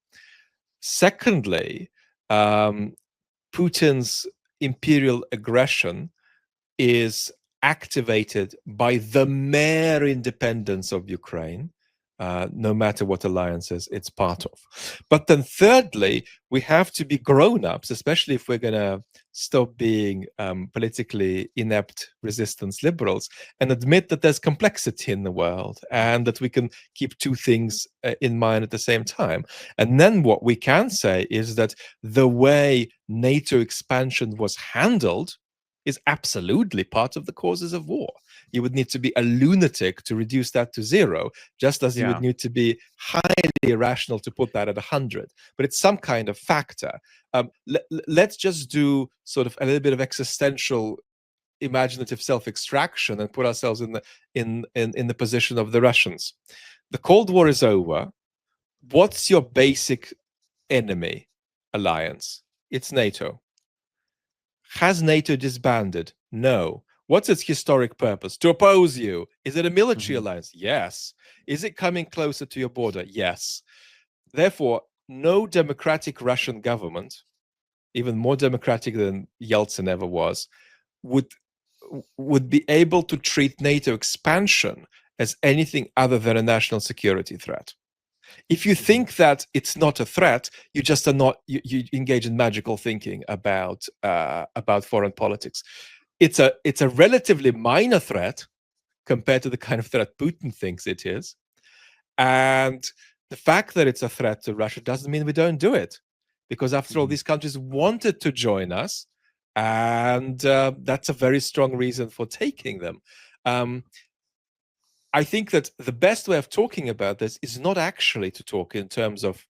Secondly, Putin's imperial aggression is activated by the mere independence of Ukraine, no matter what alliances it's part of. But then thirdly, we have to be grown-ups, especially if we're going to stop being politically inept resistance liberals, and admit that there's complexity in the world and that we can keep two things in mind at the same time. And then what we can say is that the way NATO expansion was handled is absolutely part of the causes of war. You would need to be a lunatic to reduce that to zero, just as you would need to be highly irrational to put that at 100. But it's some kind of factor. Let's just do sort of a little bit of existential imaginative self-extraction and put ourselves in the position of the Russians. The Cold War is over. What's your basic enemy alliance? It's NATO. Has NATO disbanded? No. What's its historic purpose? To oppose you. Is it a military alliance? Yes. Is it coming closer to your border? Yes. Therefore, no democratic Russian government, even more democratic than Yeltsin ever was, would be able to treat NATO expansion as anything other than a national security threat. If you think that it's not a threat, you just are not. You engage in magical thinking about foreign politics. It's a relatively minor threat compared to the kind of threat Putin thinks it is, and the fact that it's a threat to Russia doesn't mean we don't do it, because after all, these countries wanted to join us, and that's a very strong reason for taking them. I think that the best way of talking about this is not actually to talk in terms of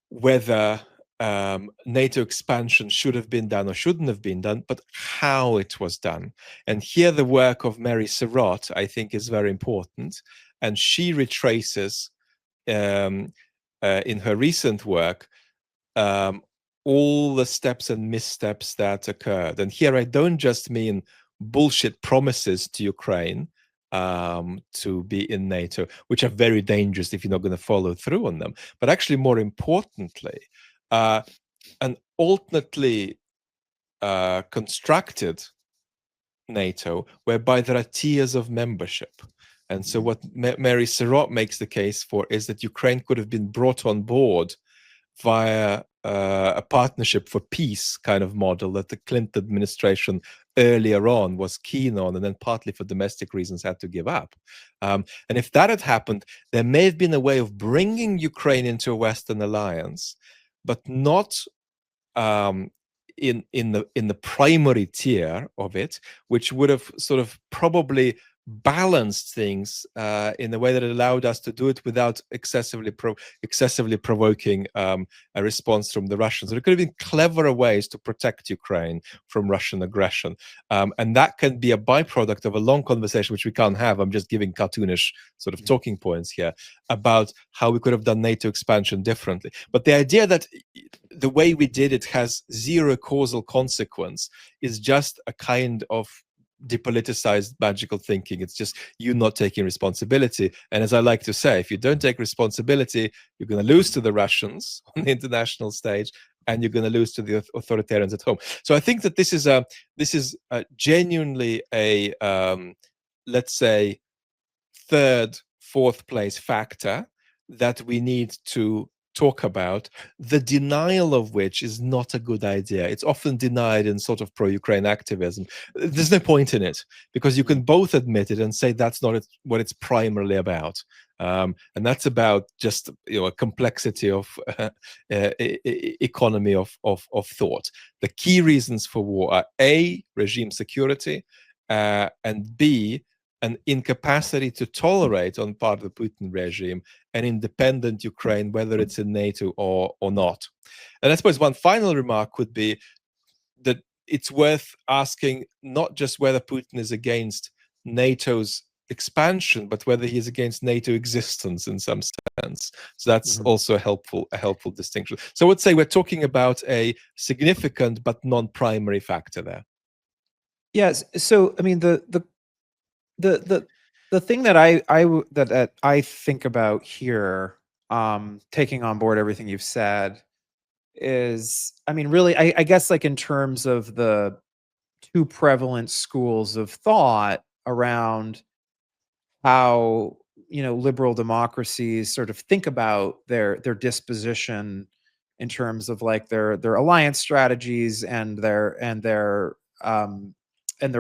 whether NATO expansion should have been done or shouldn't have been done, but how it was done. And here the work of Mary Surratt, I think, is very important. And she retraces in her recent work all the steps and missteps that occurred. And here I don't just mean bullshit promises to Ukraine to be in NATO, which are very dangerous if you're not going to follow through on them. But actually, more importantly, an alternately constructed NATO whereby there are tiers of membership. And so what Mary Surratt makes the case for is that Ukraine could have been brought on board via a partnership for peace kind of model that the Clinton administration earlier on was keen on, and then partly for domestic reasons had to give up. And if that had happened, there may have been a way of bringing Ukraine into a Western alliance, but not in the primary tier of it, which would have sort of probably balanced things in a way that allowed us to do it without excessively provoking a response from the Russians. There could have been cleverer ways to protect Ukraine from Russian aggression, and that can be a byproduct of a long conversation, which we can't have. I'm just giving cartoonish sort of talking points here about how we could have done NATO expansion differently. But the idea that the way we did it has zero causal consequence is just a kind of depoliticized magical thinking. It's just you not taking responsibility. And as I like to say, if you don't take responsibility, you're going to lose to the Russians on the international stage, and you're going to lose to the authoritarians at home. So I think that this is genuinely a let's say third, fourth place factor that we need to talk about, the denial of which is not a good idea. It's often denied in sort of pro-Ukraine activism. There's no point in it, because you can both admit it and say that's not what it's primarily about. And that's about just a complexity of economy of thought. The key reasons for war are A, regime security, and B, an incapacity to tolerate on part of the Putin regime an independent Ukraine, whether it's in NATO or not. And I suppose one final remark would be that it's worth asking not just whether Putin is against NATO's expansion, but whether he is against NATO existence in some sense. So that's also a helpful distinction. So I would say we're talking about a significant but non-primary factor there. Yes. So I mean the thing that I think about here, taking on board everything you've said, is, I mean, really, I guess, like, in terms of the two prevalent schools of thought around how, liberal democracies sort of think about their disposition in terms of, like, their alliance strategies and their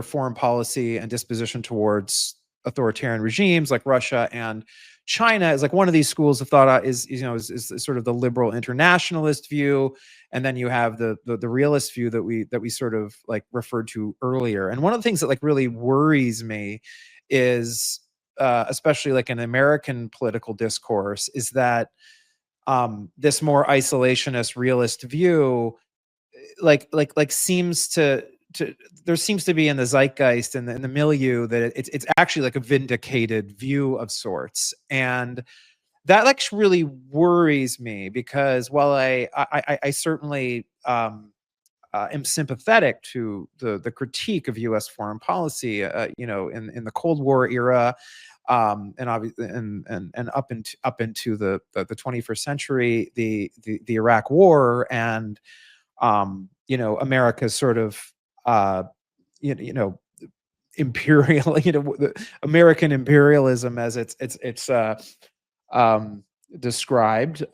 foreign policy and disposition towards authoritarian regimes like Russia and China, is like one of these schools of thought is sort of the liberal internationalist view, and then you have the realist view that we sort of like referred to earlier. And one of the things that like really worries me is, especially like in American political discourse, is that this more isolationist realist view seems to there seems to be in the zeitgeist and in the milieu that it's actually like a vindicated view of sorts. And that like really worries me, because while I certainly am sympathetic to the critique of U.S. foreign policy, in the Cold War era, and obviously and up into the 21st century, the Iraq War, and America's sort of imperial, the American imperialism as it's described.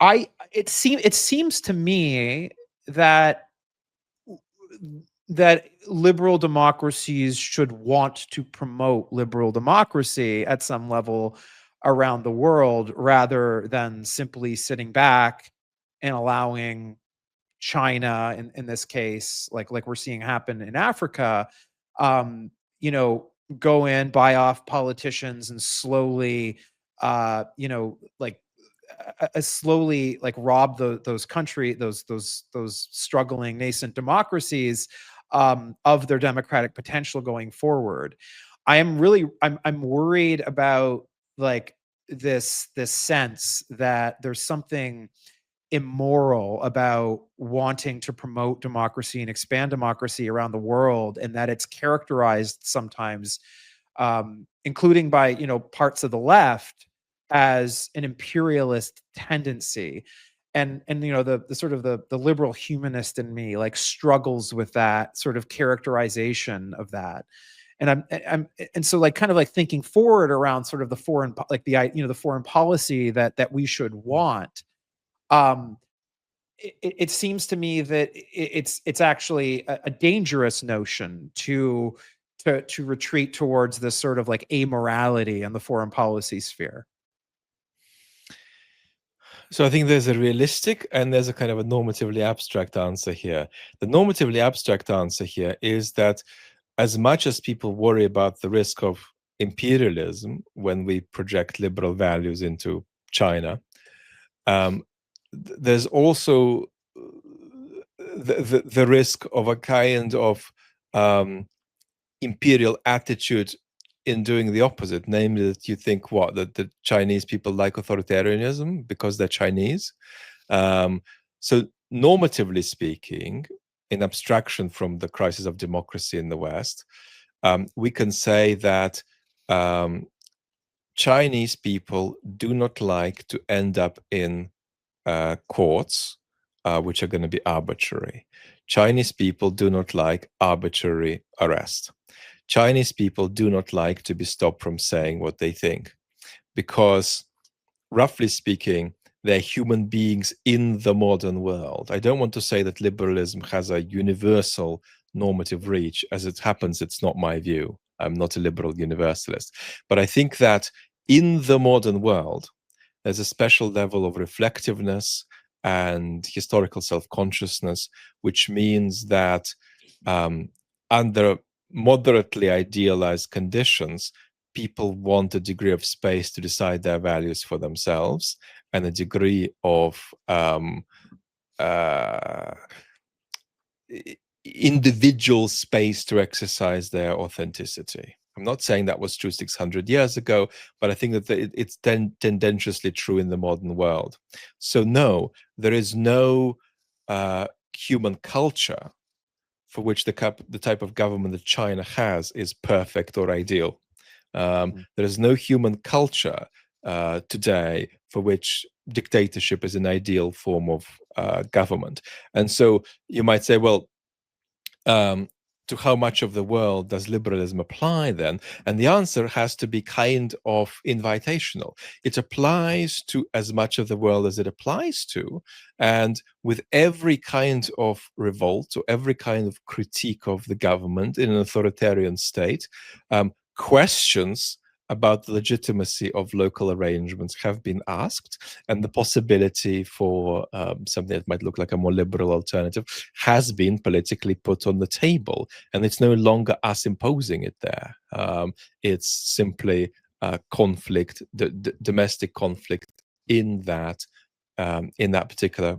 It seems to me that liberal democracies should want to promote liberal democracy at some level around the world, rather than simply sitting back and allowing China, in this case, like we're seeing happen in Africa, go in, buy off politicians, and slowly, slowly like rob those struggling nascent democracies of their democratic potential going forward. I'm worried about like this sense that there's something immoral about wanting to promote democracy and expand democracy around the world, and that it's characterized sometimes, including by parts of the left, as an imperialist tendency. And the sort of the liberal humanist in me like struggles with that sort of characterization of that. And and so like kind of like thinking forward around sort of the foreign, like the foreign policy that we should want. It seems to me that it's actually a dangerous notion to retreat towards this sort of like amorality in the foreign policy sphere. So I think there's a realistic and there's a kind of a normatively abstract answer here. The normatively abstract answer here is that as much as people worry about the risk of imperialism when we project liberal values into China, there's also the risk of a kind of imperial attitude in doing the opposite, namely that you think that the Chinese people like authoritarianism because they're Chinese. So normatively speaking, in abstraction from the crisis of democracy in the West, we can say that Chinese people do not like to end up in courts which are going to be arbitrary. Chinese people do not like arbitrary arrest. Chinese people do not like to be stopped from saying what they think because, roughly speaking, they're human beings in the modern world. I don't want to say that liberalism has a universal normative reach. As it happens, it's not my view. I'm not a liberal universalist. But I think that in the modern world, there's a special level of reflectiveness and historical self-consciousness, which means that under moderately idealized conditions, people want a degree of space to decide their values for themselves and a degree of individual space to exercise their authenticity. I'm not saying that was true 600 years ago, but I think that it's tendentiously true in the modern world. So no, there is no human culture for which the type of government that China has is perfect or ideal. There is no human culture today for which dictatorship is an ideal form of government. And so you might say, well, to how much of the world does liberalism apply then? And the answer has to be kind of invitational. It applies to as much of the world as it applies to. And with every kind of revolt or every kind of critique of the government in an authoritarian state, questions about the legitimacy of local arrangements have been asked, and the possibility for something that might look like a more liberal alternative has been politically put on the table. And it's no longer us imposing it there. It's simply conflict, domestic conflict in that particular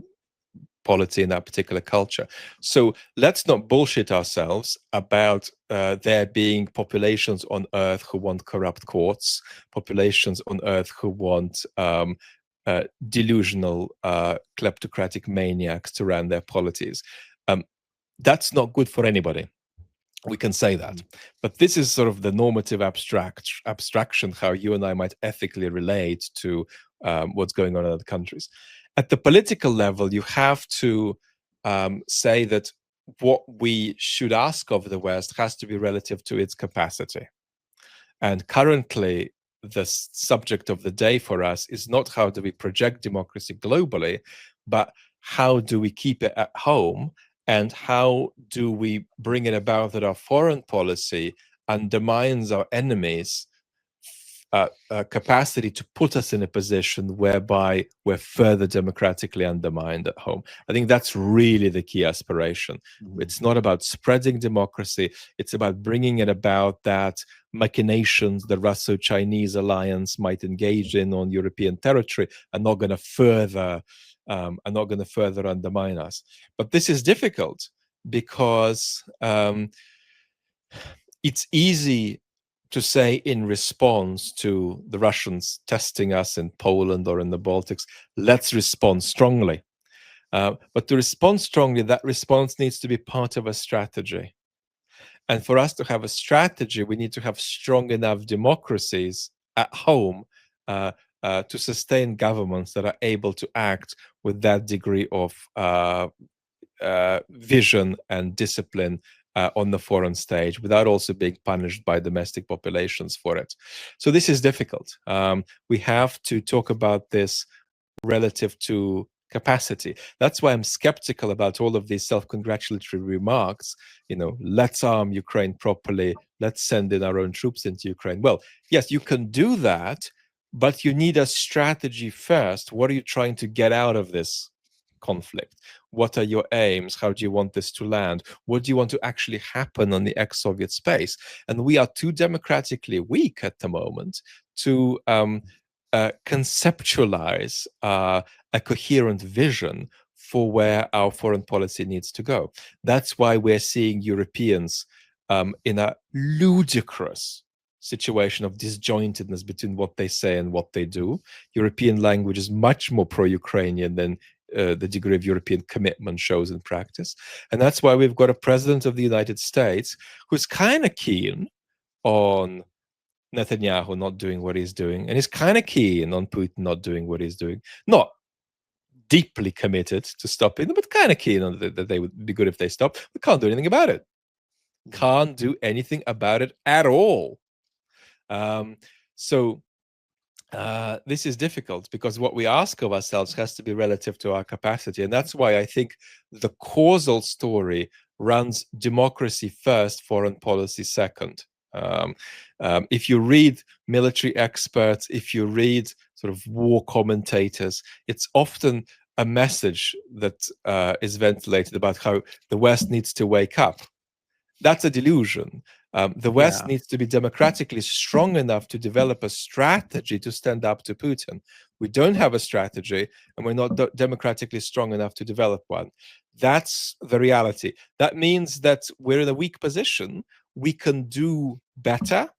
polity, in that particular culture. So let's not bullshit ourselves about there being populations on Earth who want corrupt courts, populations on Earth who want delusional kleptocratic maniacs to run their polities. That's not good for anybody. We can say that. But this is sort of the normative abstraction, how you and I might ethically relate to what's going on in other countries. At the political level, you have to say that what we should ask of the West has to be relative to its capacity. And currently, the subject of the day for us is not how do we project democracy globally, but how do we keep it at home, and how do we bring it about that our foreign policy undermines our enemies' capacity to put us in a position whereby we're further democratically undermined at home. I think that's really the key aspiration. It's not about spreading democracy. It's about bringing it about that machinations the Russo-Chinese alliance might engage in on European territory are not going to further undermine us. But this is difficult because it's easy to say in response to the Russians testing us in Poland or in the Baltics, let's respond strongly. But to respond strongly, that response needs to be part of a strategy. And for us to have a strategy, we need to have strong enough democracies at home to sustain governments that are able to act with that degree of vision and discipline on the foreign stage without also being punished by domestic populations for it. So this is difficult. We have to talk about this relative to capacity. That's why I'm skeptical about all of these self-congratulatory remarks. Let's arm Ukraine properly. Let's send in our own troops into Ukraine. Well, yes, you can do that, but you need a strategy first. What are you trying to get out of this conflict? What are your aims? How do you want this to land? What do you want to actually happen on the ex-Soviet space? And we are too democratically weak at the moment to conceptualize a coherent vision for where our foreign policy needs to go. That's why we're seeing Europeans in a ludicrous situation of disjointedness between what they say and what they do. European language is much more pro-Ukrainian than the degree of European commitment shows in practice. And that's why we've got a president of the United States who's kind of keen on Netanyahu not doing what he's doing, and he's kind of keen on Putin not doing what he's doing. Not deeply committed to stopping them, but kind of keen on that they would be good if they stop. We can't do anything about it. Can't do anything about it at all. So this is difficult because what we ask of ourselves has to be relative to our capacity. And that's why I think the causal story runs democracy first, foreign policy second. If you read military experts, if you read sort of war commentators, it's often a message that is ventilated about how the West needs to wake up. That's a delusion. The West needs to be democratically strong enough to develop a strategy to stand up to Putin. We don't have a strategy, and we're not democratically strong enough to develop one. That's the reality. That means that we're in a weak position. We can do better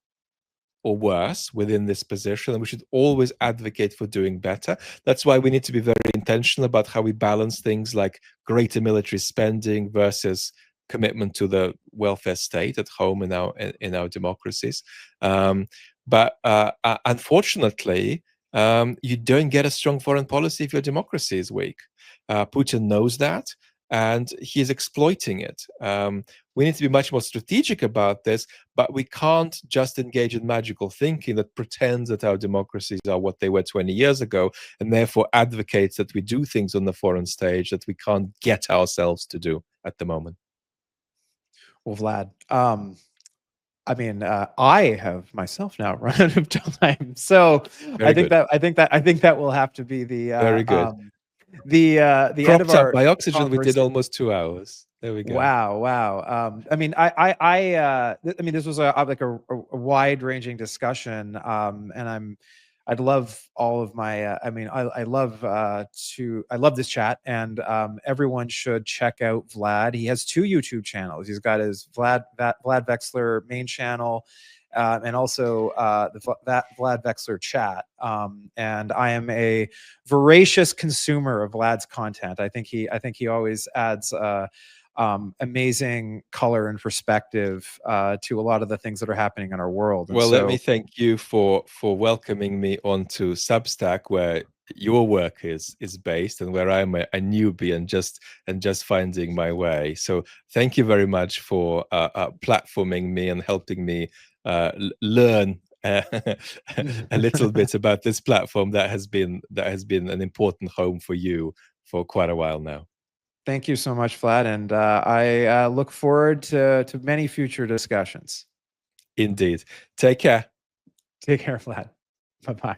or worse within this position, and we should always advocate for doing better. That's why we need to be very intentional about how we balance things like greater military spending versus commitment to the welfare state at home in our democracies. But unfortunately, you don't get a strong foreign policy if your democracy is weak. Putin knows that, and he's exploiting it. We need to be much more strategic about this, but we can't just engage in magical thinking that pretends that our democracies are what they were 20 years ago, and therefore advocates that we do things on the foreign stage that we can't get ourselves to do at the moment. Well, Vlad, I mean, I have myself now run out of time, so I think that will have to be the very good. The end of our by oxygen. We did almost 2 hours. There we go. Wow. I mean, I mean, this was like a wide-ranging discussion, and I'd love all of my. I mean, I love this chat, and everyone should check out Vlad. He has 2 YouTube channels. He's got his Vlad Vexler main channel, and also the Vlad Vexler chat. And I am a voracious consumer of Vlad's content. I think he always adds amazing color and perspective to a lot of the things that are happening in our world. And well, let me thank you for welcoming me onto Substack, where your work is based, and where I'm a newbie and just finding my way. So thank you very much for platforming me and helping me learn a little bit about this platform that has been an important home for you for quite a while now. Thank you so much, Vlad, and I look forward to many future discussions. Indeed. Take care. Take care, Vlad. Bye-bye.